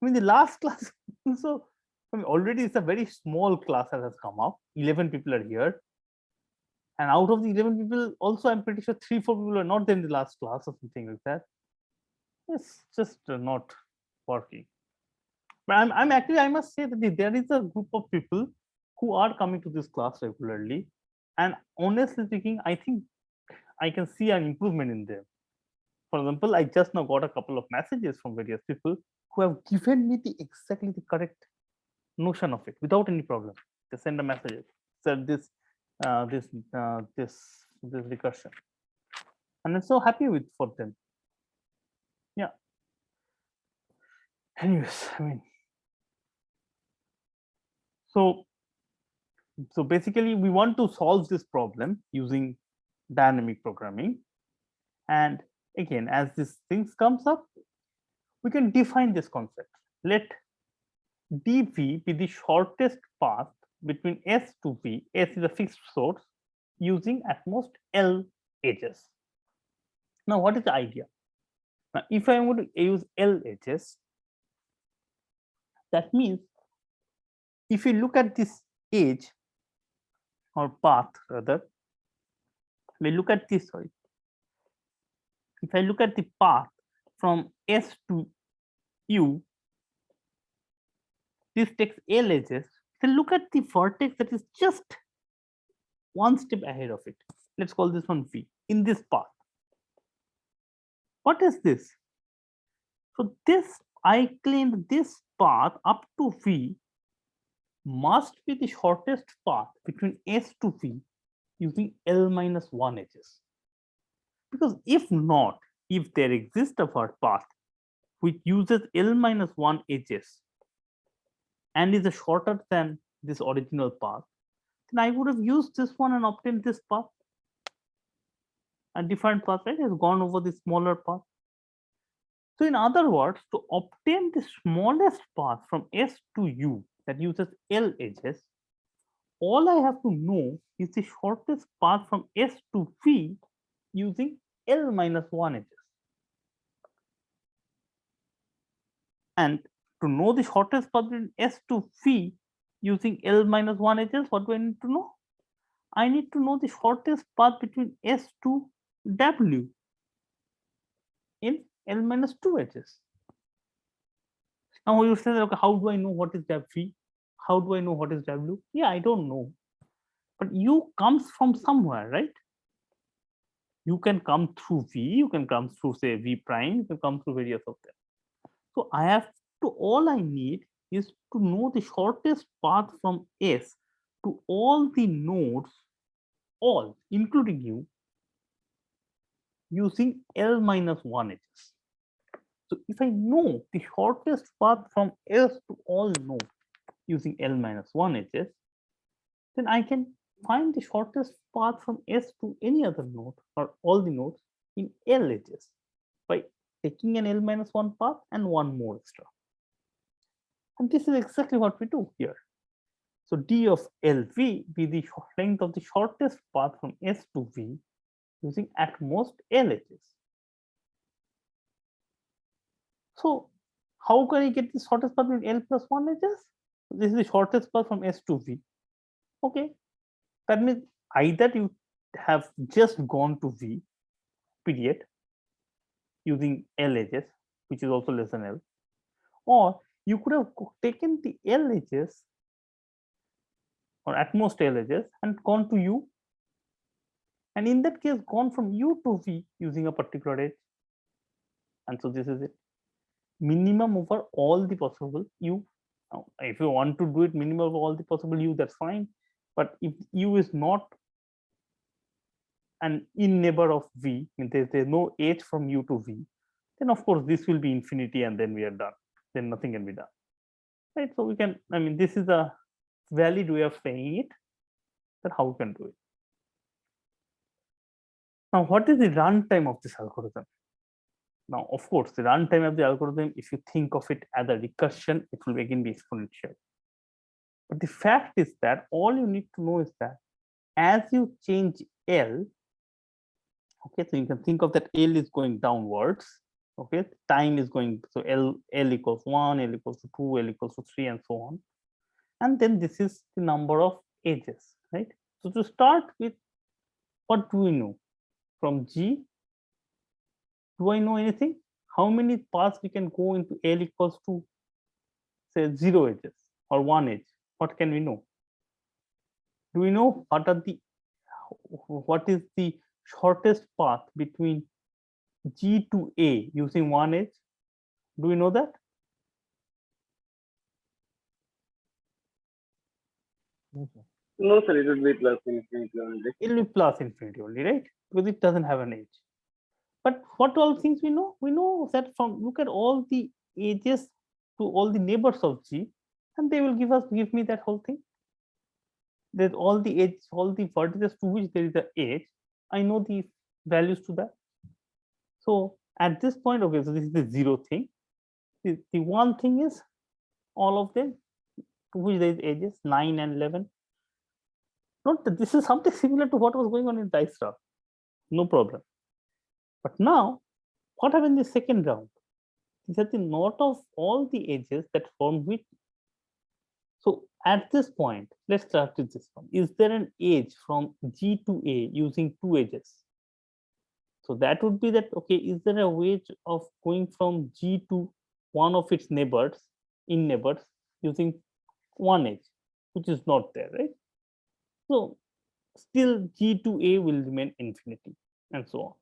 I mean, the last class, so I mean, already it's a very small class that has come up. 11 people are here, and out of the 11 people, also I'm pretty sure 3-4 people are not there in the last class or something like that. It's just not working. But I'm actually, I must say that there is a group of people who are coming to this class regularly, and honestly speaking, I think I can see an improvement in them. For example, I just now got a couple of messages from various people who have given me exactly the correct notion of it without any problem. They send a message, said this recursion, and I'm so happy with for them. Yeah. Anyways, I mean, so basically we want to solve this problem using dynamic programming, and again, as this things comes up, we can define this concept. Let dv be the shortest path between S to V. S is a fixed source using at most L edges. Now, what is the idea? Now, if I am going to use L edges, that means if you look at this edge or path, rather, we look at this. Sorry, if I look at the path from S to U, this takes L edges. Then look at the vertex that is just one step ahead of it. Let's call this one V in this path. What is this? So this, I claim this path up to V must be the shortest path between S to V using L-1 edges. Because if not, if there exists a path which uses L-1 edges and is shorter than this original path, then I would have used this one and obtained this path. A different path, right, has gone over the smaller path. So in other words, to obtain the smallest path from S to U that uses L edges, all I have to know is the shortest path from S to V using L-1 edges. And to know the shortest path between S to V using L-1 edges, what do I need to know? I need to know the shortest path between S to W in L-2 edges. Now you say, okay, how do I know what is V? How do I know what is W? Yeah, I don't know. But U comes from somewhere, right? You can come through V, you can come through, say, V prime, you can come through various of them. So I have to, all I need is to know the shortest path from S to all the nodes, all, including U, using L-1 edges. So if I know the shortest path from S to all nodes using L minus 1 edges, then I can find the shortest path from S to any other node or all the nodes in L edges by taking an L minus 1 path and one more extra. And this is exactly what we do here. So d of LV be the length of the shortest path from S to V using at most L edges. So how can I get the shortest path with L plus 1 edges? This is the shortest path from S to V. Okay, that means either you have just gone to V period using L edges, which is also less than L, or you could have taken the L edges or at most L edges and gone to U, and in that case gone from U to V using a particular edge. And so this is it, minimum over all the possible U. Now, if you want to do it minimum over all the possible U, that's fine, but if U is not an in neighbor of V, there's no edge from U to V, then of course this will be infinity and then we are done, then nothing can be done, right? So we can, I mean, this is a valid way of saying it, that how we can do it. Now, what is the runtime of this algorithm? Now, of course, the runtime of the algorithm, if you think of it as a recursion, it will again be exponential. But the fact is that all you need to know is that as you change L, okay, so you can think of that L is going downwards, okay, time is going, so L equals 1, L equals to 2, L equals to 3, and so on. And then this is the number of edges, right? So to start with, what do we know from G? Do I know anything? How many paths we can go into L equals to, say, 0 edges or 1 edge? What can we know? Do we know what is the shortest path between G to A using 1 edge? Do we know that? No, sir, it would be plus infinity only. It will be plus infinity only, right? Because it doesn't have an edge. But what all things we know? We know that from, look at all the edges to all the neighbors of G, and they will give me that whole thing. There's all the edge, all the vertices to which there is an edge. I know the values to that. So at this point, okay, so this is the 0 thing. The one thing is all of them to which there is edges, 9 and 11. Note that this is something similar to what was going on in Dijkstra. No problem. But now, what happened in the second round? These are the knot of all the edges that form which. So at this point, let's start with this one. Is there an edge from G to A using 2 edges? So that would be that, okay, is there a way of going from G to one of its neighbors, in neighbors, using 1 edge, which is not there, right? So still G to A will remain infinity and so on.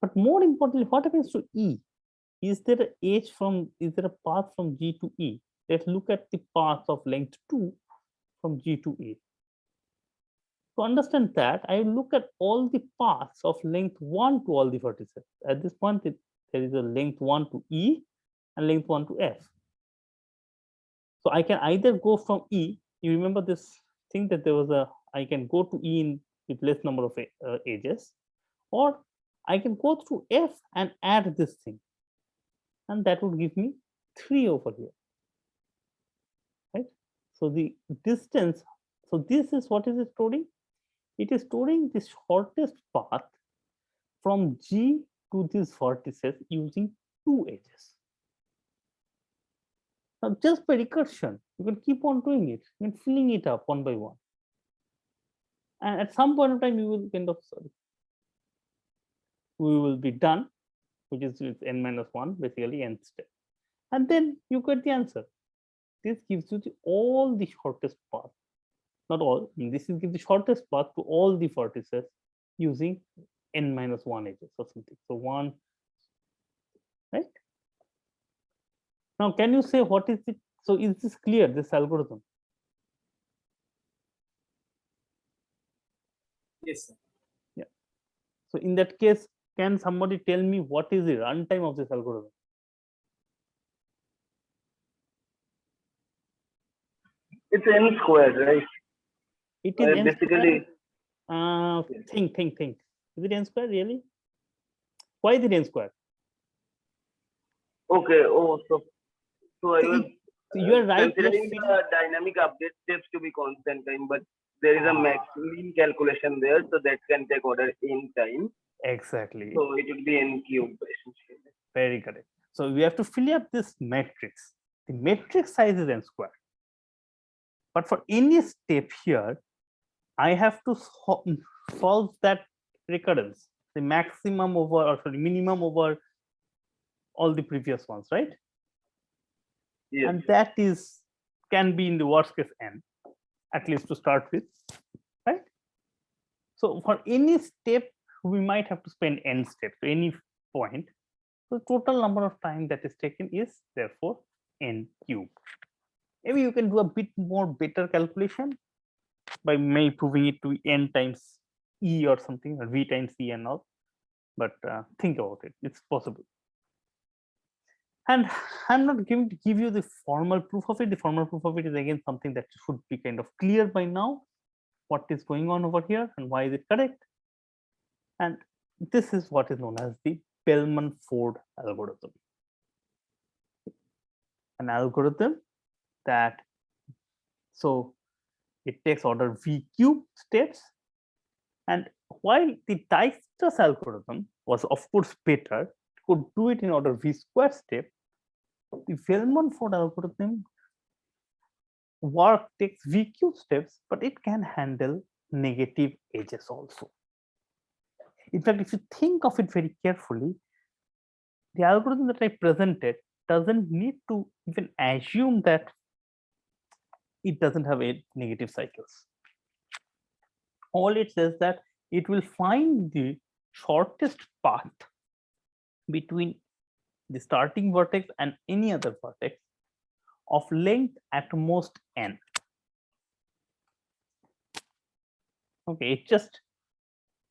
But more importantly, what happens to E? Is there an edge from, is there a path from G to E? Let's look at the path of length 2 from G to E. To understand that, I look at all the paths of length 1 to all the vertices. At this point, there is a length 1 to E and length 1 to F. So I can either go from E, you remember this thing that there was a, I can go to E with less number of edges, or I can go through F and add this thing. And that would give me 3 over here, right? So the distance, so this is what is it storing? It is storing the shortest path from G to these vertices using 2 edges. Now, just by recursion, you can keep on doing it, you can filling it up one by one. And at some point of time, you will kind of, we will be done, which is with n minus 1, basically nth step. And then you get the answer. This gives you all the shortest path. Not all, this will give the shortest path to all the vertices using n minus 1 edges or something. So 1, right? Now, can you say what is it? So is this clear, this algorithm? Yes, sir. Yeah. So in that case, can somebody tell me what is the runtime of this algorithm? It's n squared, right? It is n Basically, square. Think. Is it n square really? Why is it n square? okay. Oh, so I See, was you are right. You are considering the dynamic update steps to be constant time, but there is a maximum calculation there, so that can take order in time. exactly. So it would be n cubed essentially. Very correct. So we have to fill up this matrix. The matrix size is n square. But for any step here, I have to solve that recurrence, the maximum over, or sorry, minimum over all the previous ones, right? Yes. And that is can be in the worst case n, at least to start with, right? So for any step, we might have to spend n steps to any point. So total number of time that is taken is therefore n cube. Maybe you can do a bit more better calculation by maybe proving it to n times e or something, or v times e and all. But think about it; it's possible. And I'm not going to give you the formal proof of it. The formal proof of it is again something that should be kind of clear by now. What is going on over here and why is it correct? And this is what is known as the Bellman-Ford algorithm. An algorithm that, so it takes order v cube steps, and while the Dijkstra's algorithm was of course better, could do it in order v square step, the Bellman-Ford algorithm takes v cube steps, but it can handle negative edges also. In fact, if you think of it very carefully, the algorithm that I presented doesn't need to even assume that it doesn't have negative cycles. All it says that it will find the shortest path between the starting vertex and any other vertex of length at most n. Okay, it just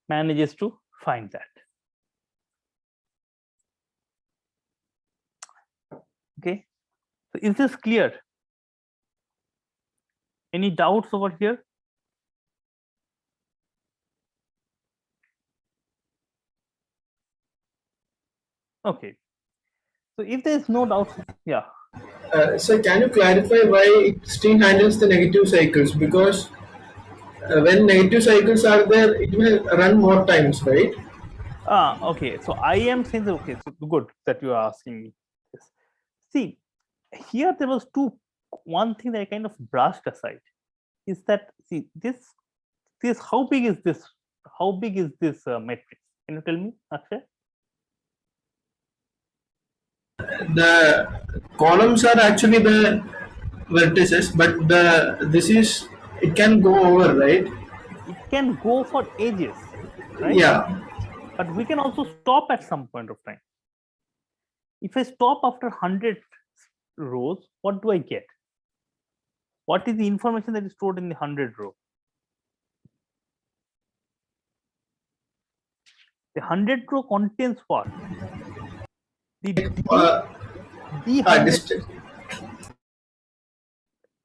manages to find that. Okay, so is this clear? Any doubts over here? Okay, so if there is no doubt, yeah. So can you clarify why it still handles the negative cycles? Because when negative cycles are there, it will run more times, right? Okay, so I am saying that, okay, so good that you are asking me this. See, here there was one thing that I kind of brushed aside is that, see, this how big is this matrix? Can you tell me, Akshay? The columns are actually the vertices, but it can go over, right? It can go for edges, right? Yeah. But we can also stop at some point of time. If I stop after 100 rows, what do I get? What is the information that is stored in the 100 row? The 100 row contains what? The D100,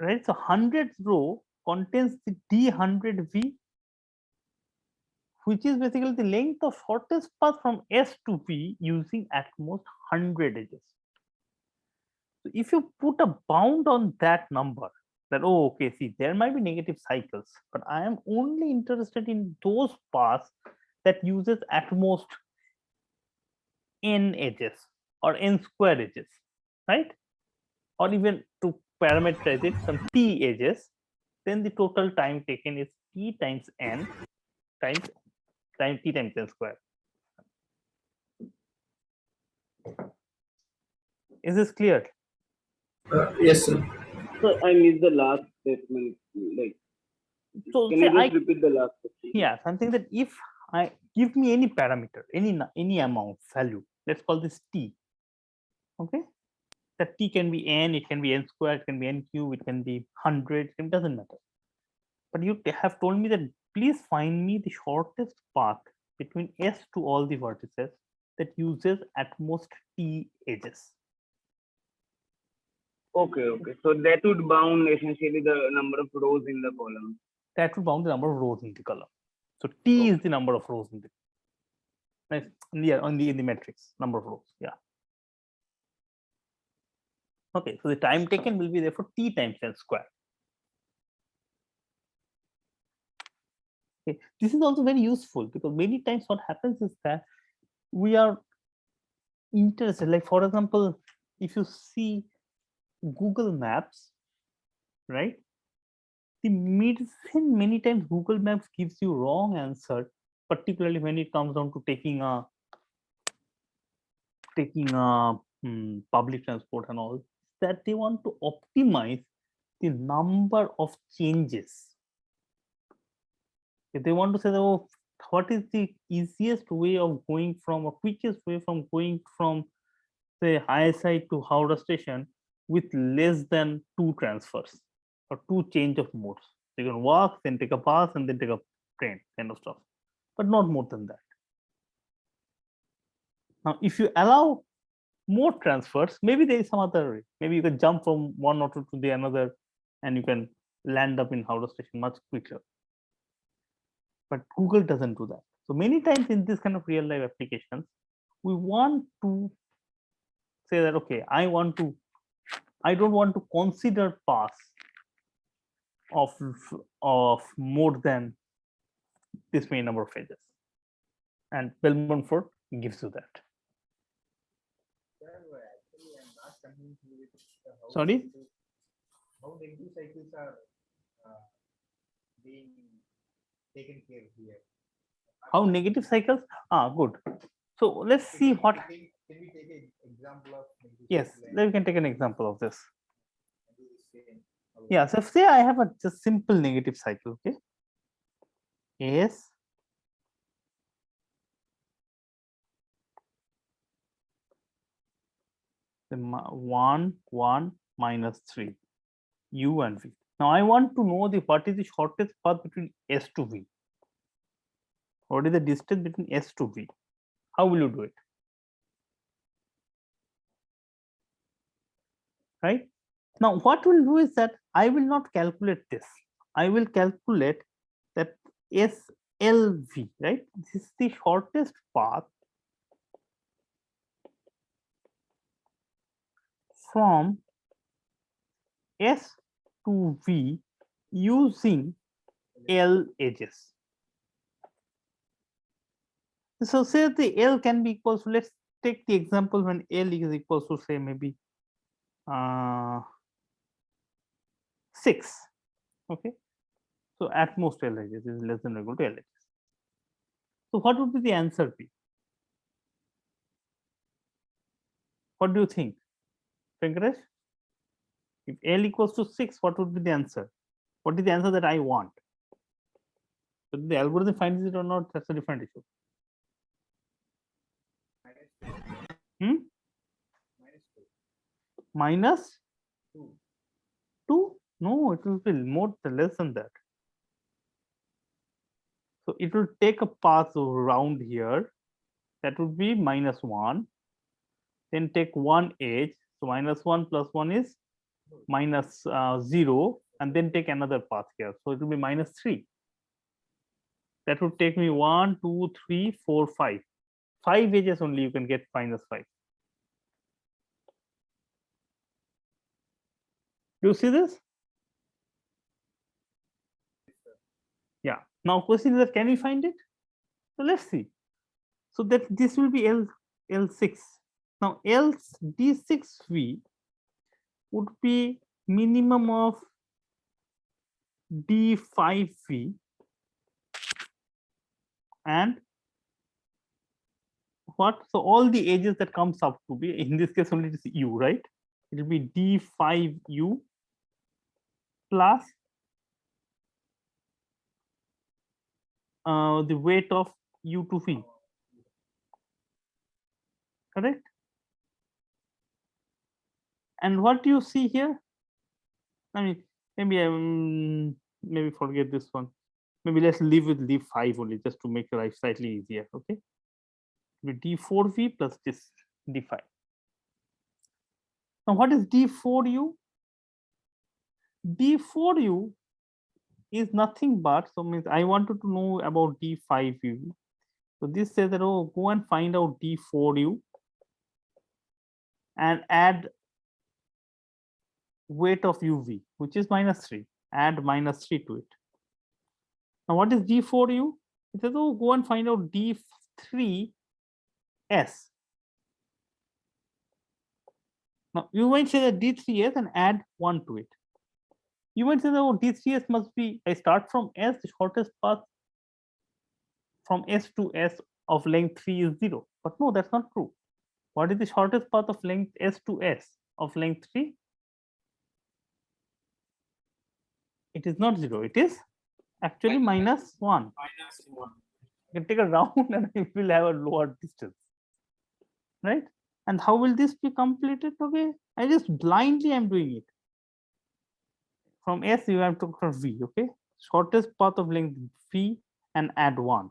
right? So 100th row contains the D100V, which is basically the length of shortest path from S to V using at most 100 edges. So if you put a bound on that number, that, oh, okay, see, there might be negative cycles, but I am only interested in those paths that uses at most n edges or n square edges, right? Or even to parameterize it, some t edges, then the total time taken is t times n times t times n square. Is this clear? Yes, sir. So I missed the last statement. Like, So can you just repeat the last statement? Yeah, something that if I give me any parameter, any amount value, let's call this t. Okay, that t can be n, it can be n squared, it can be n cube, it can be 100, it doesn't matter. But you have told me that please find me the shortest path between S to all the vertices that uses at most t edges. Okay, okay. So that would bound essentially the number of rows in the column. That will bound the number of rows in the column. So T is the number of rows in the in the matrix, number of rows. Yeah. Okay, so the time taken will be therefore T times L square. Okay. This is also very useful because many times what happens is that we are interested, like for example, if you see Google Maps, right? The medicine many times Google Maps gives you wrong answer, particularly when it comes down to taking a public transport and all, that they want to optimize the number of changes. If they want to say, oh, what is the easiest way of going from, or quickest way from going from, say, ISI to Howrah station with less than 2 transfers or 2 change of modes. You can walk, then take a bus, and then take a train, kind of stuff, but not more than that. Now, if you allow more transfers, maybe there is some other way. Maybe you can jump from one auto to the another, and you can land up in Howrah station much quicker. But Google doesn't do that. So many times in this kind of real life applications, we want to say that, okay, I don't want to consider paths of more than this many number of edges. And Bellman-Ford gives you that. Sorry? How negative cycles are being taken care of here? How negative cycles? Good. So let's see what. Can we take an example of negative Yes, cycle we can take an example of this. and do the same? Yeah, so say I have a just simple negative cycle, okay? Yes. The 1, 1, minus 3, U and V. Now I want to know what is the shortest path between S to V. What is the distance between S to V? How will you do it? Right? Now what we'll do is that I will not calculate this. I will calculate that SLV, right? This is the shortest path from S to V using L edges. So say the L can be equal to, let's take the example when L is equal to, say, maybe 6. Okay. So at most L edges is less than or equal to L edges. So what would be the answer be? What do you think, Venkatesh? If L equals to 6, what would be the answer? What is the answer that I want? So the algorithm finds it or not, that's a different issue. Minus 2? No, it will be more less than that. So it will take a path around here. That would be minus 1. Then take one edge. So minus 1 plus 1 is minus 0. And then take another path here. So it will be minus 3. That would take me 1, 2, 3, 4, 5. 5 edges only you can get minus 5. Do you see this? Yeah. Now question is that can we find it? So let's see. So that this will be L6. Now D6V would be minimum of D5V and what? So all the edges that comes up to be, in this case only it is U, right? It will be D5U plus the weight of U to V. Correct? And what do you see here? I mean, maybe maybe forget this one. Maybe let's live with D5 only, just to make your life slightly easier. Okay, with D4V plus this D5. Now, what is D4U? D4u is nothing but, so means I wanted to know about D5u. So this says that, oh, go and find out D4u and add weight of uv, which is -3. Add -3 to it. Now what is D4u? It says, oh, go and find out D3s. Now you might say that D3s and add 1 to it. You might say that, oh, D3s must be, I start from S, the shortest path from S to S of length 3 is 0. But no, that's not true. What is the shortest path of length S to S of length 3? It is not 0. It is actually -1. -1. You can take a round and it will have a lower distance, right? And how will this be completed? Okay, I just blindly am doing it. From S you have to for V, okay? Shortest path of length V and add 1.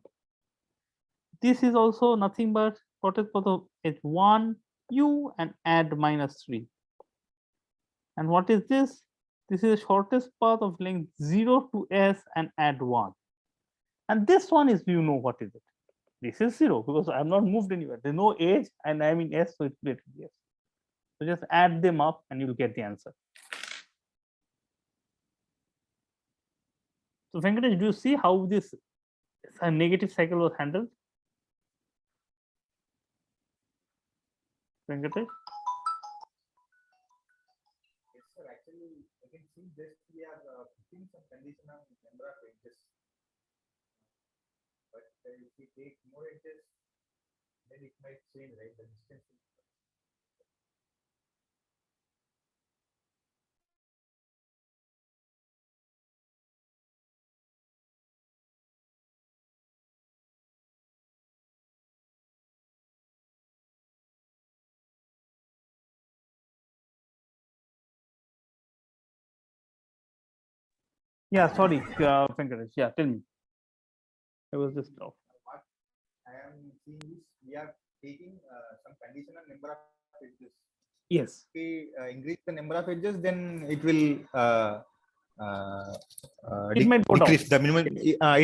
This is also nothing but shortest path of H1 U and add -3. And what is this? This is the shortest path of length 0 to S and add 1. And this one is, you know, what is it? This is 0 because I have not moved anywhere. There's no edge and I'm in S, so it's related to S. So just add them up and you'll get the answer. So Venkatesh, do you see how this negative cycle was handled? Venkatesh? Yes, sir. Actually, I can see just we are putting some condition on number of edges. But if we take more edges, then it might change, right? The distance. Yeah, sorry, Venkatesh. Yeah, tell me. I was just off. What I am seeing is we are taking some conditional number of edges. Yes. If we increase the number of edges, then it will It might go down. decrease the minimum.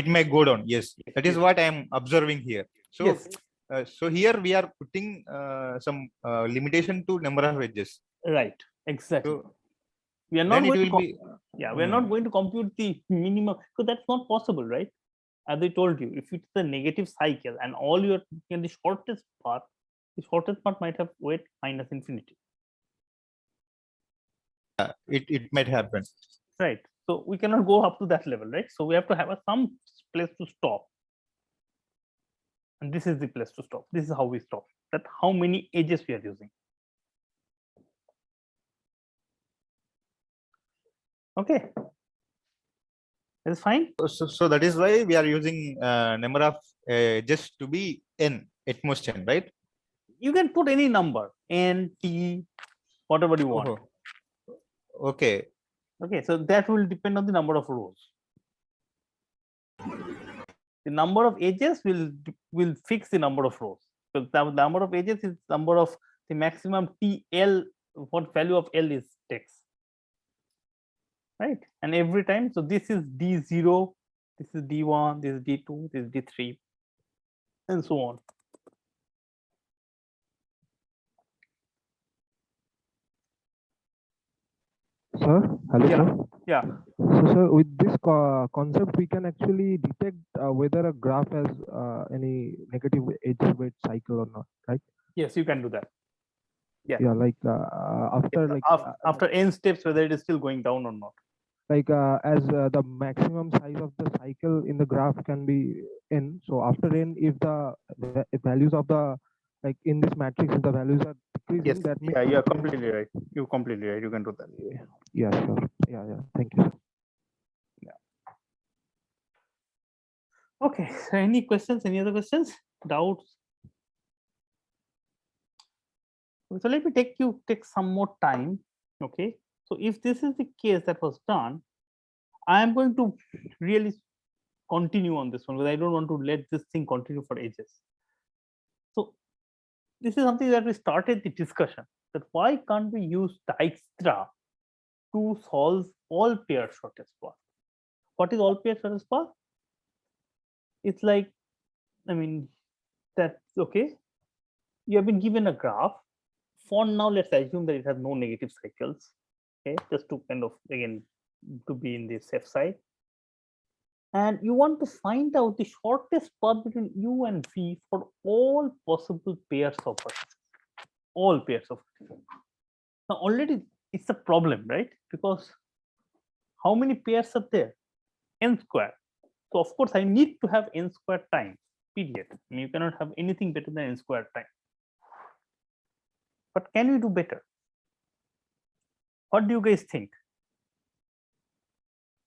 It may go down. Yes, that is what I am observing here. So, Yes. So here we are putting some limitation to number of edges. Right. Exactly. So We are not then it going to will be. yeah, we're not going to compute the minimum because that's not possible, right? As I told you, if it's a negative cycle and all you're in the shortest path might have weight -infinity. It might happen. Right. So we cannot go up to that level, right? So we have to have some place to stop. And this is the place to stop. This is how we stop. That how many edges we are using. Okay. That's fine. So that is why we are using number of edges to be n, at most n, right? You can put any number, n, t, whatever you want. Okay. Okay, so that will depend on the number of rows. The number of edges will fix the number of rows. So the number of edges is number of the maximum TL, what value of L is text. Right, and every time, so this is D0, this is D1, this is D2, this is D3, and so on. Sir, hello, Yeah. sir. Yeah. So, sir, with this concept, we can actually detect whether a graph has any negative edge weight cycle or not, right? Yes, you can do that. Yeah. Yeah, like after n steps, whether it is still going down or not. Like as the maximum size of the cycle in the graph can be n. So after n, if the values of the like in this matrix, if the values are decreasing, Yes. that means Yeah, you're completely right. You're completely right. You can do that. Yeah, sure. Yeah, yeah. Thank you, sir. Yeah. Okay. So any questions? Any other questions? Doubts? So let me take some more time. Okay. So if this is the case that was done, I am going to really continue on this one because I don't want to let this thing continue for ages. So this is something that we started the discussion, that why can't we use Dijkstra to solve all pair shortest path. What is all pair shortest path? It's like, I mean, that's okay. You have been given a graph. For now, let's assume that it has no negative cycles. Okay, just to kind of, again, to be in the safe side. And you want to find out the shortest path between u and v for all possible pairs of vertices. All pairs of vertices. Now already it's a problem, right? Because how many pairs are there? N square. So of course I need to have n square time, period. I mean, you cannot have anything better than n square time. But can we do better? What do you guys think?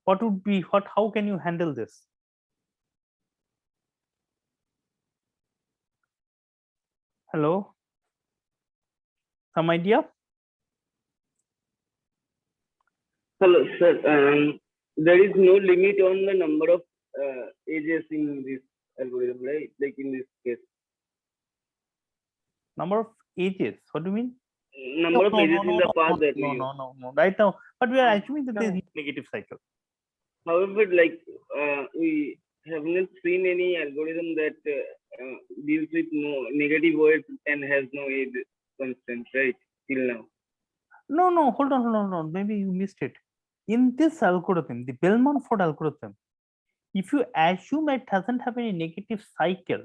What would be, how can you handle this? Hello? Some idea? Hello, sir. There is no limit on the number of edges in this algorithm, right? Like in this case. Number of edges? What do you mean? Number of edges in the path that we use. No. Right now, but we are assuming that there is negative cycle. However, like we have not seen any algorithm that deals with no negative weights and has no edge constant, right? Till now. No, hold on. Maybe you missed it. In this algorithm, the Bellman-Ford algorithm, if you assume it doesn't have any negative cycle,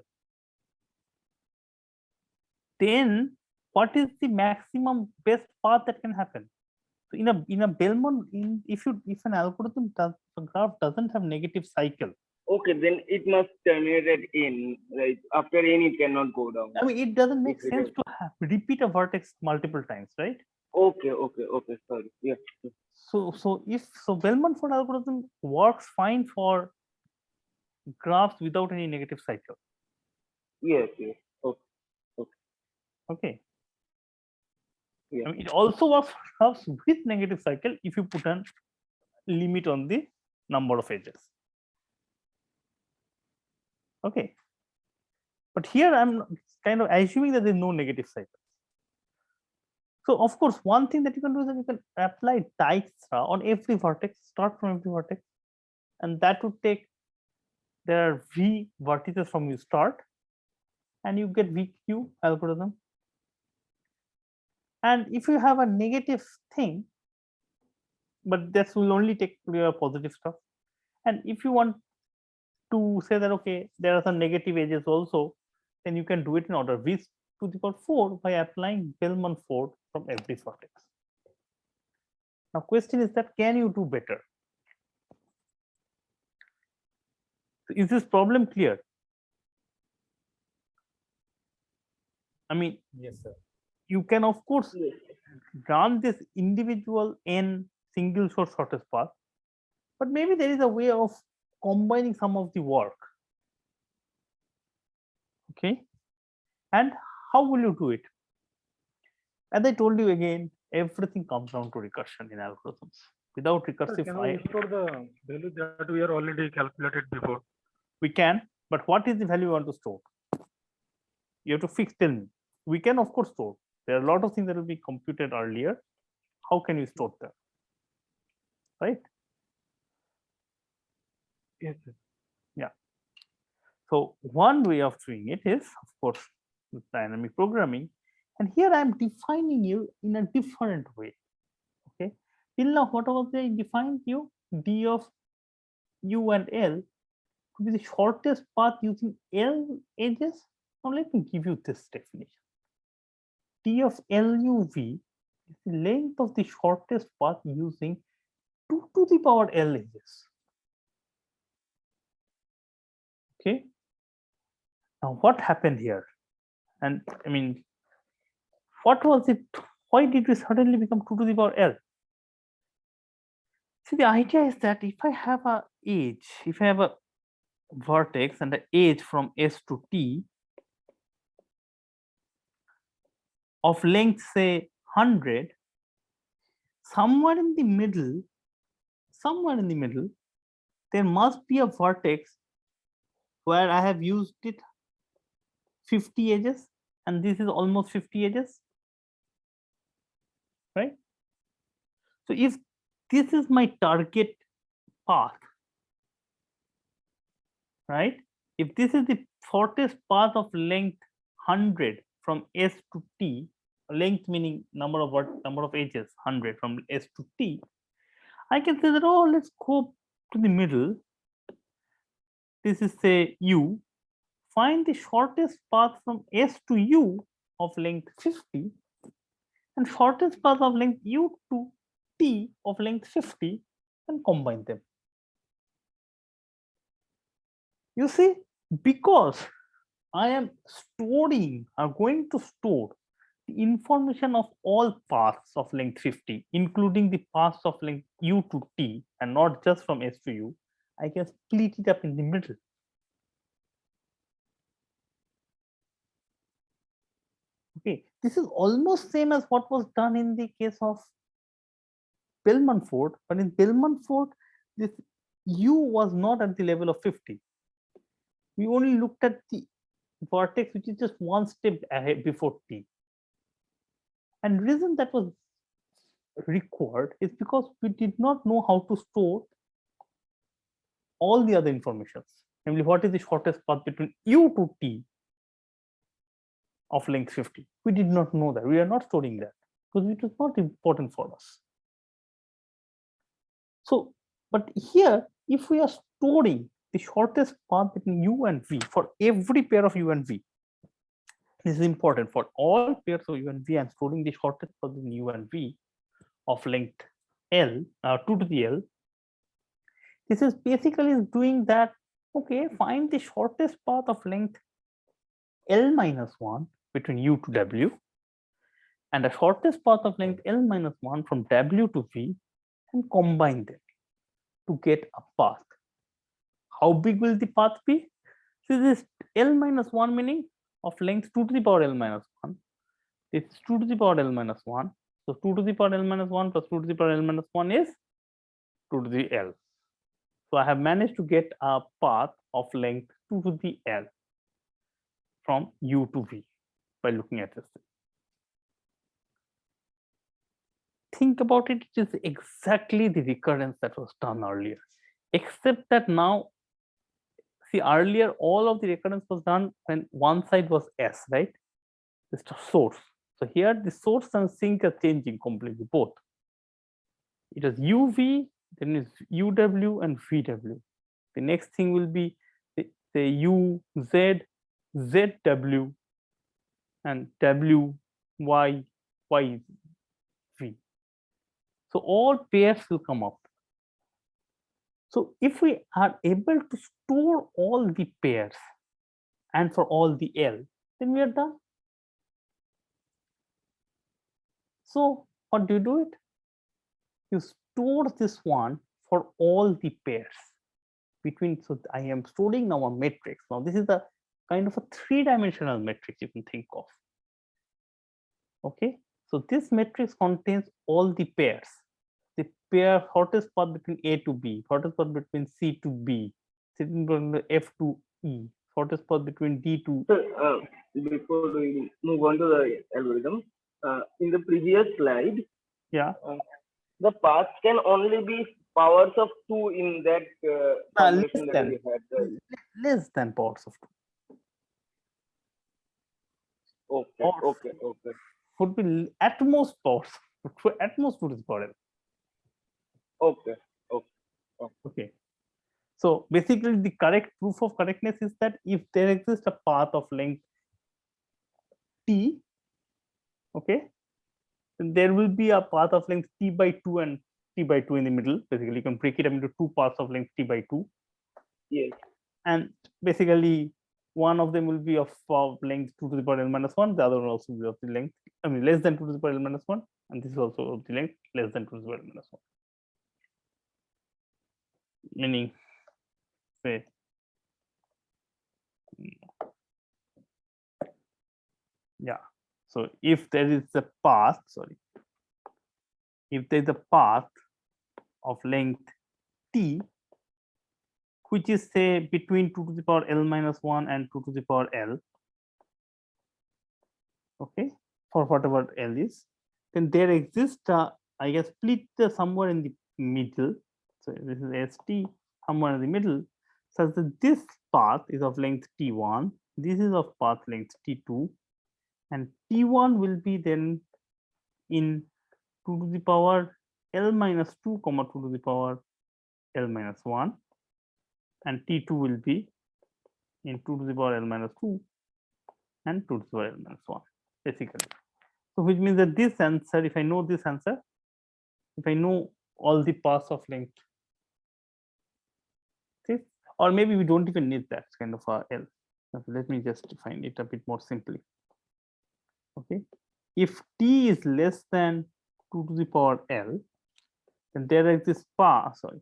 then what is the maximum best path that can happen? So in a Bellman, if an algorithm the graph doesn't have negative cycle. Okay, then it must terminate at n, right? After n, it cannot go down. I mean, it doesn't make sense to repeat a vertex multiple times, right? Okay, sorry. Yeah. So Bellman-Ford algorithm works fine for graphs without any negative cycle. Yes. Okay. Yeah. I mean, it also works for graphs with negative cycle if you put a limit on the number of edges. Okay. But here I'm kind of assuming that there is no negative cycle. So of course, one thing that you can do is that you can apply Dijkstra on every vertex, start from every vertex, and that would take, there are v vertices from you start, and you get VQ algorithm. And if you have a negative thing, but this will only take your positive stuff. And if you want to say that, okay, there are some negative edges also, then you can do it in order v to the power 4 by applying Bellman-Ford from every vertex. Now question is that, can you do better? So is this problem clear? I mean, Yes, sir. You can of course run this individual n single source shortest path, but maybe there is a way of combining some of the work. Okay, and how will you do it? As I told you again, everything comes down to recursion in algorithms. Without recursive, Can we store the value that we are already calculated before? we can, but what is the value you want to store? You have to tell me. We can of course store. There are a lot of things that will be computed earlier. How can you store them? Right? Yes, sir. Yeah. So one way of doing it is, of course, with dynamic programming. And here I'm defining you in a different way. Okay. Till now, what was I defined you? D of U and L to be the shortest path using L edges. Now let me give you this definition. T of LUV is the length of the shortest path using 2 to the power L edges. Okay. Now what happened here? And I mean, what was it? Why did we suddenly become 2 to the power L? See, the idea is that if I have a edge, if I have a vertex and the edge from S to T of length, say 100, somewhere in the middle, there must be a vertex where I have used it 50 edges, and this is almost 50 edges, right? So if this is my target path, right? If this is the shortest path of length 100 from S to T, length meaning number of edges 100 from S to T, I can say that, oh, let's go to the middle. This is say U. Find the shortest path from S to U of length 50 and shortest path of length U to T of length 50 and combine them. You see, because I am storing, I'm going to store the information of all paths of length 50, including the paths of length U to T and not just from S to U, I can split it up in the middle. Okay, this is almost same as what was done in the case of Bellman-Ford, but in Bellman-Ford, this U was not at the level of 50. We only looked at the vertex which is just one step ahead before T. And reason that was required is because we did not know how to store all the other informations, namely what is the shortest path between U to T of length 50. We did not know that. We are not storing that because it was not important for us. So, but here, if we are storing the shortest path between U and V for every pair of U and V, this is important for all pairs of U and V. I'm storing the shortest path between U and V of length L, 2 to the L. This is basically doing that. Okay, find the shortest path of length L minus 1 between U to W and the shortest path of length L minus 1 from W to V and combine them to get a path. How big will the path be? So this L minus 1 meaning of length 2 to the power L minus 1. It's 2 to the power L minus 1. So 2 to the power L minus 1 plus 2 to the power L minus 1 is 2 to the L. So I have managed to get a path of length 2 to the L from U to V by looking at this. Think about it, it is exactly the recurrence that was done earlier, except that now, see, earlier all of the recurrence was done when one side was S, right? It's the source. So here the source and sink are changing completely, both. It is UV, then is UW and VW. The next thing will be the UZ, ZW, and WY, YV. So all pairs will come up. So if we are able to store all the pairs and for all the L, then we are done. So what do? You store this one for all the pairs between. So I am storing now a matrix. Now this is a kind of a 3-dimensional matrix you can think of. Okay, so this matrix contains all the pairs. The pair shortest path between A to B, shortest path between C to B, between F to E, shortest path between D to. So, before we move on to the algorithm, in the previous slide, yeah, the paths can only be powers of 2 in that combination that we had. Right? Less than powers of 2. Okay, okay. Would be at most powers, at most 2 to the power L. Okay. Okay. So basically the correct proof of correctness is that if there exists a path of length T, okay, then there will be a path of length T by 2 and T by 2 in the middle. Basically you can break it up into 2 paths of length T by 2. Yes. And basically one of them will be of length 2 to the power L minus 1, the other one also will be of the length, I mean less than 2 to the power L minus 1, and this is also of the length less than 2 to the power L minus 1. Meaning, say, yeah, so if there is a path, if there is a path of length T, which is say between 2 to the power L minus 1 and 2 to the power L, okay, for whatever L is, then there exists I guess split somewhere in the middle. So this is ST somewhere in the middle, such that this path is of length T1, this is of path length T2, and T1 will be then in 2 to the power L minus 2 comma 2 to the power L minus 1, and T2 will be in 2 to the power L minus 2 and 2 to the power L minus 1 basically. So which means that this answer, if I know this answer, if I know all the paths of length, okay, or maybe we don't even need that kind of a L. Okay, let me just define it a bit more simply. Okay, if T is less than 2 to the power L, then there is this path, sorry,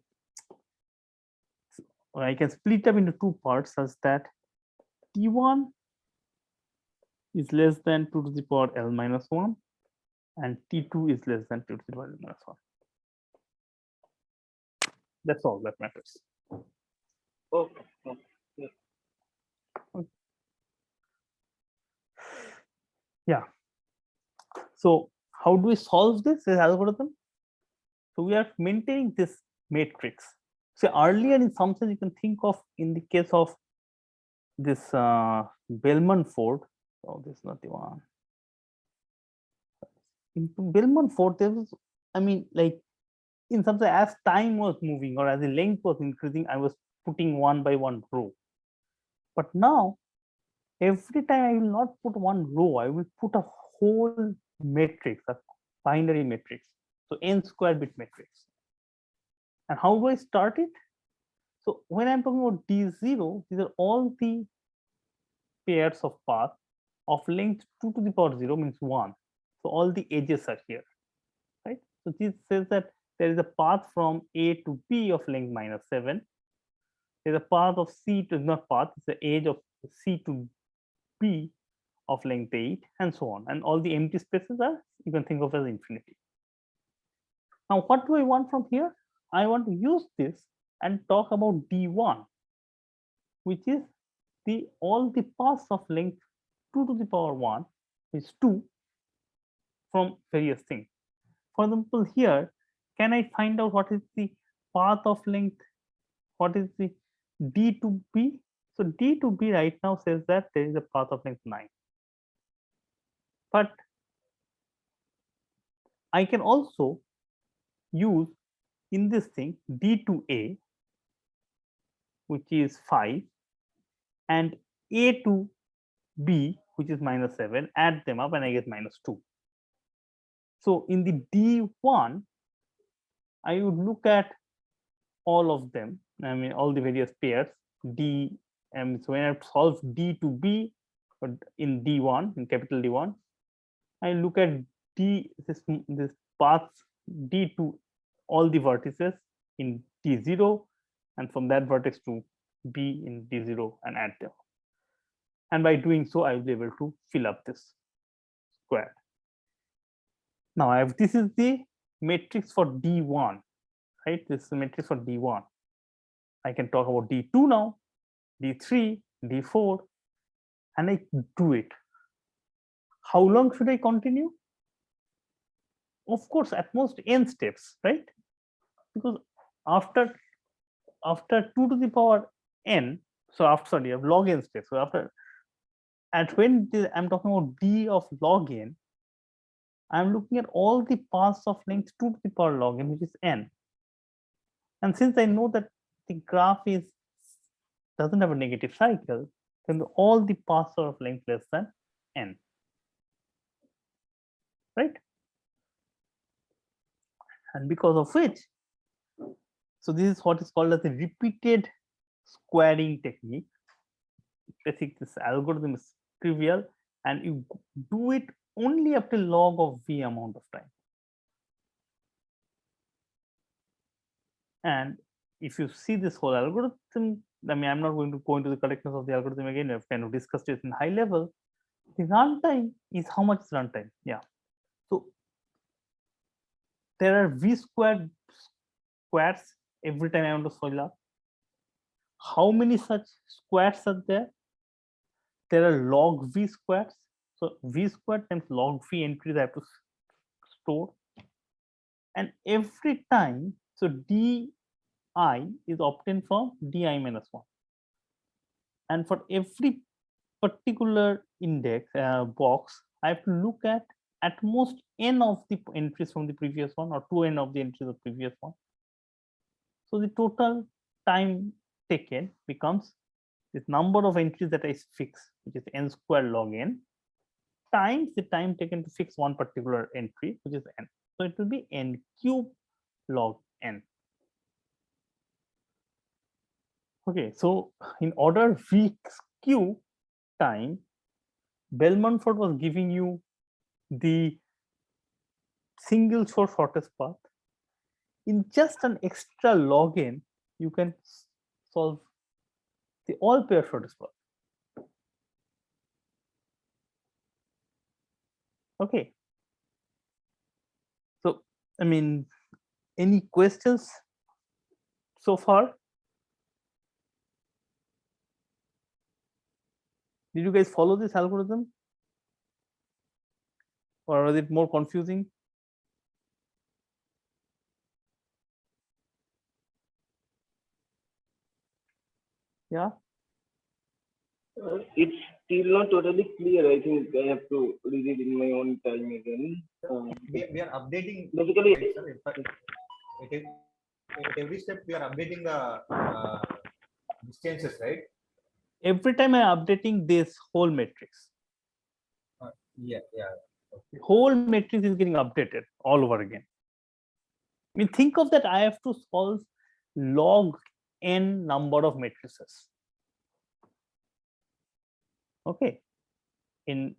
or I can split up into two parts such that T1 is less than 2 to the power L minus 1 and T2 is less than 2 to the power L minus 1. That's all that matters. Okay. Okay. Yeah. So how do we solve this algorithm? So we are maintaining this matrix. So earlier in some sense you can think of in the case of this Bellman-Ford. Oh, this is not the one. In Bellman-Ford, there was, I mean, like in some sense, as time was moving or as the length was increasing, I was putting one by one row. But now, every time I will not put one row, I will put a whole matrix, a binary matrix. So n square bit matrix. And how do I start it? So when I'm talking about D0, these are all the pairs of paths of length 2 to the power 0 means 1. So all the edges are here, right? So this says that there is a path from A to B of length minus 7. There's a path of C to, not path, it's the edge of C to B of length 8 and so on. And all the empty spaces are, you can think of as infinity. Now, what do I want from here? I want to use this and talk about D1, which is all the paths of length 2 to the power 1 is 2 from various things. For example, here, can I find out what is the path of length? What is the D to B? So D to B right now says that there is a path of length 9. But I can also use in this thing D to A, which is 5, and A to B, which is minus 7, add them up and I get minus 2. So in the D1, I would look at all of them, I mean all the various pairs, D, and so when I solve D to B, but in D1, in capital D1, I look at D, this path D to all the vertices in D0, and from that vertex to B in D0 and add them. And by doing so, I will be able to fill up this square. Now, this is the matrix for D1, right? This is the matrix for D1. I can talk about D2 now, D3, D4, and I do it. How long should I continue? Of course, at most n steps, right? Because after 2 to the power n, so after, sorry, of log n steps. So after, at when I'm talking about d of log n, I'm looking at all the paths of length 2 to the power log n, which is n. And since I know that the graph doesn't have a negative cycle, then all the paths are of length less than n, right? And because of which, so this is what is called as the repeated squaring technique. Basically, this algorithm is trivial, and you do it only up to log of v amount of time. And if you see this whole algorithm, I mean, I'm not going to go into the correctness of the algorithm again. I've kind of discussed it in high level. The runtime is how much is runtime? Yeah. So there are v squared squares every time I want to solve up. How many such squares are there? There are log v squares. So v squared times log v entries I have to store. And every time, So di is obtained from di minus 1. And for every particular index box, I have to look at most n of the entries from the previous one, or 2n of the entries of the previous one. So the total time taken becomes this number of entries that I fix, which is n square log n, times the time taken to fix one particular entry, which is n. So it will be n cube log n. Okay, so in order VQ time, Bell-Munford was giving you the single source shortest path. In just an extra log n, you can solve the all pair shortest path. Okay. So, I mean, any questions so far? Did you guys follow this algorithm? Or was it more confusing? Yeah. It's still not totally clear. I think I have to read it in my own time again. We are updating. Basically, Right, sir. At every step, we are updating the distances, right? Every time I'm updating this whole matrix, Yeah. the whole matrix is getting updated all over again. I mean, think of that. I have to solve log n number of matrices. Okay. In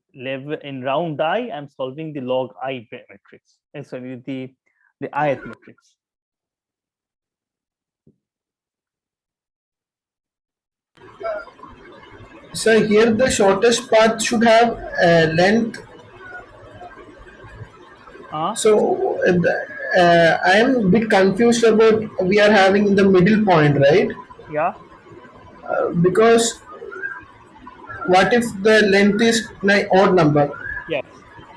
round I, I'm solving the log I matrix. And sorry, the ith matrix. So here the shortest path should have length. So I am a bit confused about we are having the middle point, right? Yeah. Because what if the length is an odd number? Yes.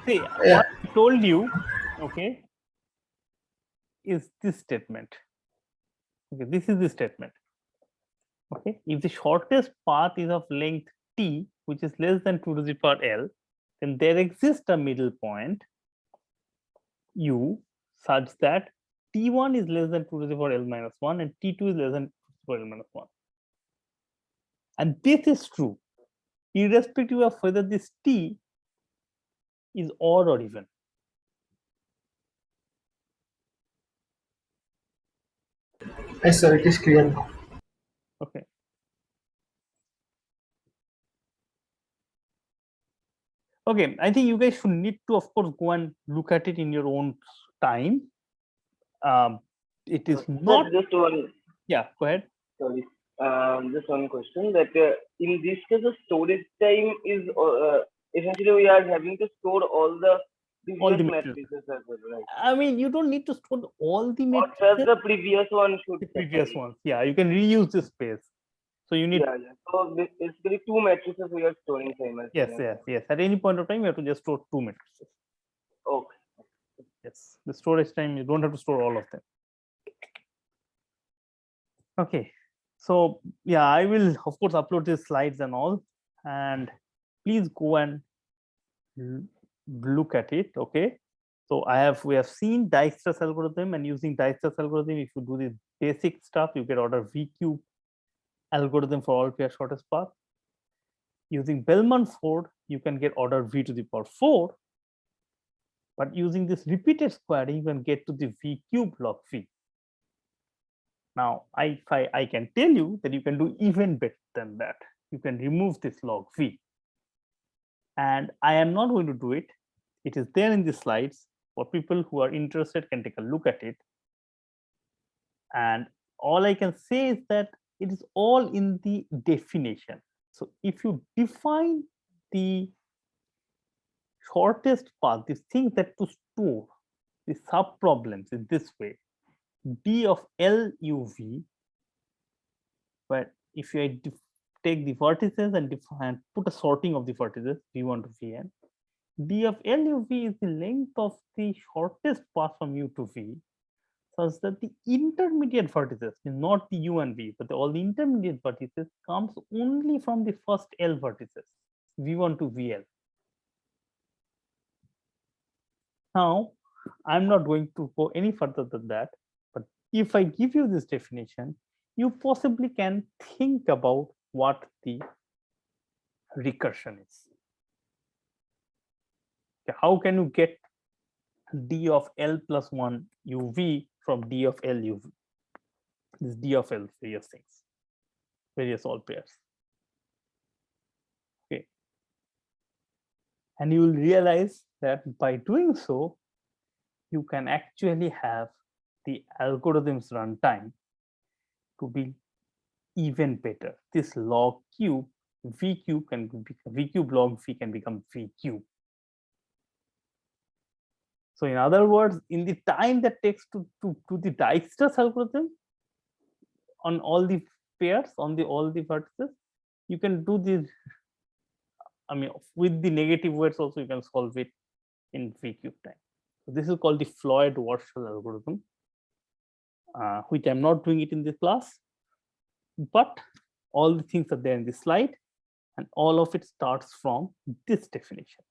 See, Yeah. what I told you, okay, is this statement. Okay, this is the statement. Okay, if the shortest path is of length t, which is less than 2 to the power l, then there exists a middle point u such that t1 is less than 2 to the power l minus 1 and t2 is less than 2 to the power l minus 1. And this is true irrespective of whether this t is odd or even. Yes, sir, it is clear now. Okay. Okay, I think you guys should need to, of course, go and look at it in your own time. It is not just one. Yeah, go ahead. Sorry, just one question. That in this case, the storage time is essentially we are having to store all the previous matrices as well, right? I mean, you don't need to store all the Or matrices. just the previous one should. The previous ones, yeah, you can reuse the space. So you need. Yeah. So basically, two matrices we are storing simultaneously. Yes. At any point of time, you have to just store two matrices. Okay. Yes, the storage time, you don't have to store all of them. Okay, so yeah, I will of course upload these slides and all, and please go and look at it. Okay, so we have seen Dijkstra's algorithm, and using Dijkstra's algorithm, if you do this basic stuff, you get order V cube algorithm for all pair shortest path. Using Bell-Munford, you can get order V to the power 4. But using this repeated squaring, you can get to the V cube log V. Now, I can tell you that you can do even better than that. You can remove this log V. And I am not going to do it. It is there in the slides. For people who are interested can take a look at it. And all I can say is that it is all in the definition. So if you define the shortest path, these things that to store, the sub problems in this way, d of L u v, where if you take the vertices and put a sorting of the vertices v1 to vn, d of L u v is the length of the shortest path from u to v such that the intermediate vertices, not the u and v, but all the intermediate vertices comes only from the first L vertices, v1 to vl. Now, I'm not going to go any further than that, but if I give you this definition, you possibly can think about what the recursion is. Okay, how can you get d of L plus 1 uv from d of L uv? This d of L, various things, various all pairs. Okay. And you will realize that by doing so, you can actually have the algorithm's runtime to be even better. This log cube, v cube can become v cube log v can become v cube. So in other words, in the time that takes to the Dijkstra's algorithm on all the pairs, on all the vertices, you can do this. I mean, with the negative weights also, you can solve it in v cube time. So this is called the Floyd-Warshall algorithm, which I'm not doing it in this class, but all the things are there in the slide, and all of it starts from this definition.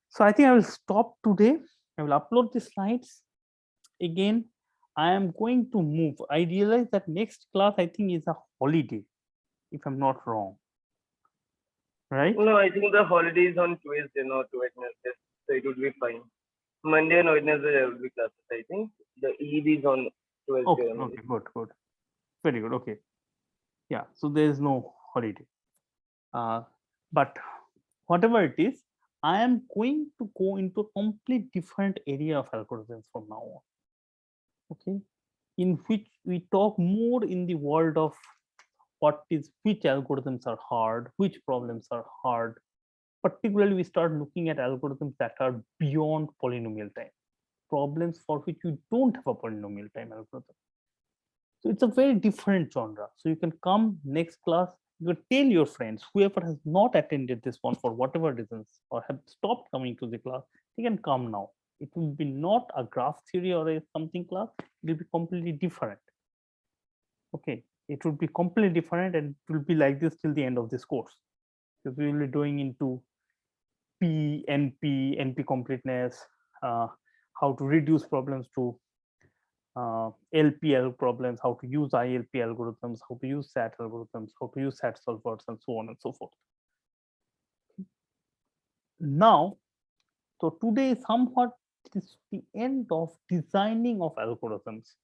So I think I will stop today. I will upload the slides. Again, I am going to move. I realize that next class, I think, is a holiday, if I'm not wrong. Right? No, I think the holiday is on Tuesday, not Wednesday, so it would be fine. Monday and Wednesday there will be classes. I think the Eid is on Tuesday. Okay, only. okay, good, very good. Okay, yeah. So there is no holiday, but whatever it is, I am going to go into a complete different area of algorithms from now on. Okay, in which we talk more in the world of which algorithms are hard, which problems are hard. Particularly, we start looking at algorithms that are beyond polynomial time, problems for which you don't have a polynomial time algorithm. So it's a very different genre. So you can come next class, you can tell your friends, whoever has not attended this one for whatever reasons or have stopped coming to the class, they can come now. It will be not a graph theory or a something class, it will be completely different. Okay, it will be completely different, and it will be like this till the end of this course. Because we will be doing into P, NP, NP completeness, how to reduce problems to LPL problems, how to use ILP algorithms, how to use SAT algorithms, how to use SAT solvers, and so on and so forth. Now, so today is somewhat the end of designing of algorithms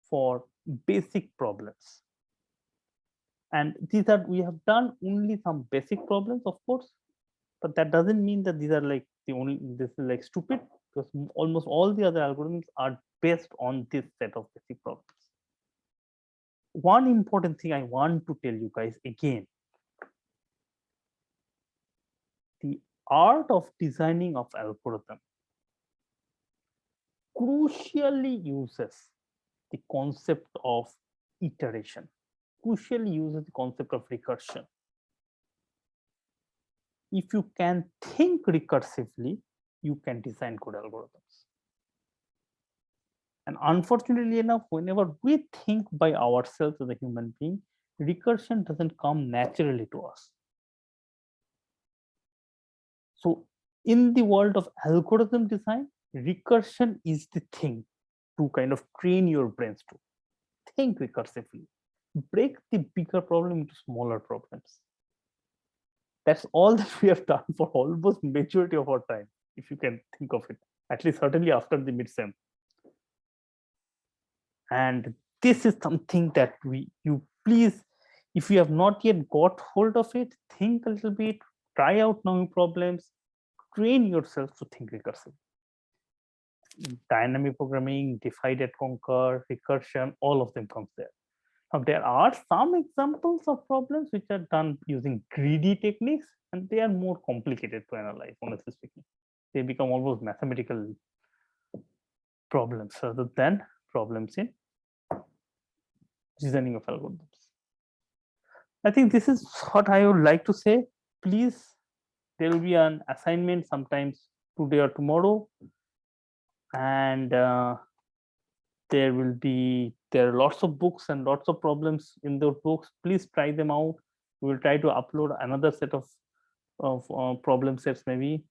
for basic problems. And these are, we have done only some basic problems, of course, but that doesn't mean that these are like the only, this is like stupid, because almost all the other algorithms are based on this set of basic problems. One important thing I want to tell you guys again, the art of designing of algorithm crucially uses the concept of iteration, crucially uses the concept of recursion. If you can think recursively, you can design good algorithms. And unfortunately enough, whenever we think by ourselves as a human being, recursion doesn't come naturally to us. So in the world of algorithm design, recursion is the thing to kind of train your brains to think recursively, break the bigger problem into smaller problems. That's all that we have done for almost majority of our time, if you can think of it, at least certainly after the mid-sem. And this is something that you please, if you have not yet got hold of it, think a little bit, try out new problems, train yourself to think recursively. Dynamic programming, divide and conquer, recursion, all of them comes there. Now, there are some examples of problems which are done using greedy techniques, and they are more complicated to analyze, honestly speaking. They become almost mathematical problems rather than problems in designing of algorithms. I think this is what I would like to say. Please, there will be an assignment sometimes today or tomorrow, and there are lots of books and lots of problems in those books. Please try them out. We will try to upload another set of problem sets maybe.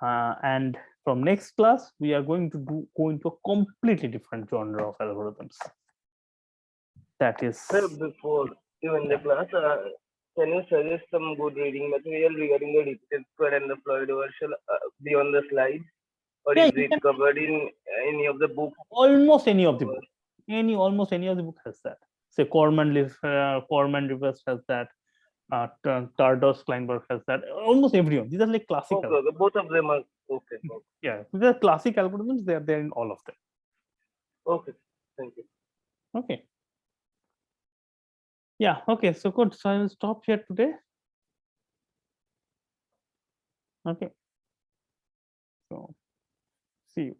And from next class, we are going to go into a completely different genre of algorithms. That is. Sir, before you end the class, can you suggest some good reading material regarding the repeated square and the Floyd-Warshall beyond the slides? Or Yeah, is you it can- covered in any of the books? Almost any of the book. Almost any of the book has that. Say Corman Rivers has that. Tardos Kleinberg has that. Almost everyone. These are like classic. Okay, okay, both of them are okay. Yeah, these are classic algorithms. They are there in all of them. Okay, thank you. Okay. Yeah. Okay. So good. So I will stop here today. Okay. So see you.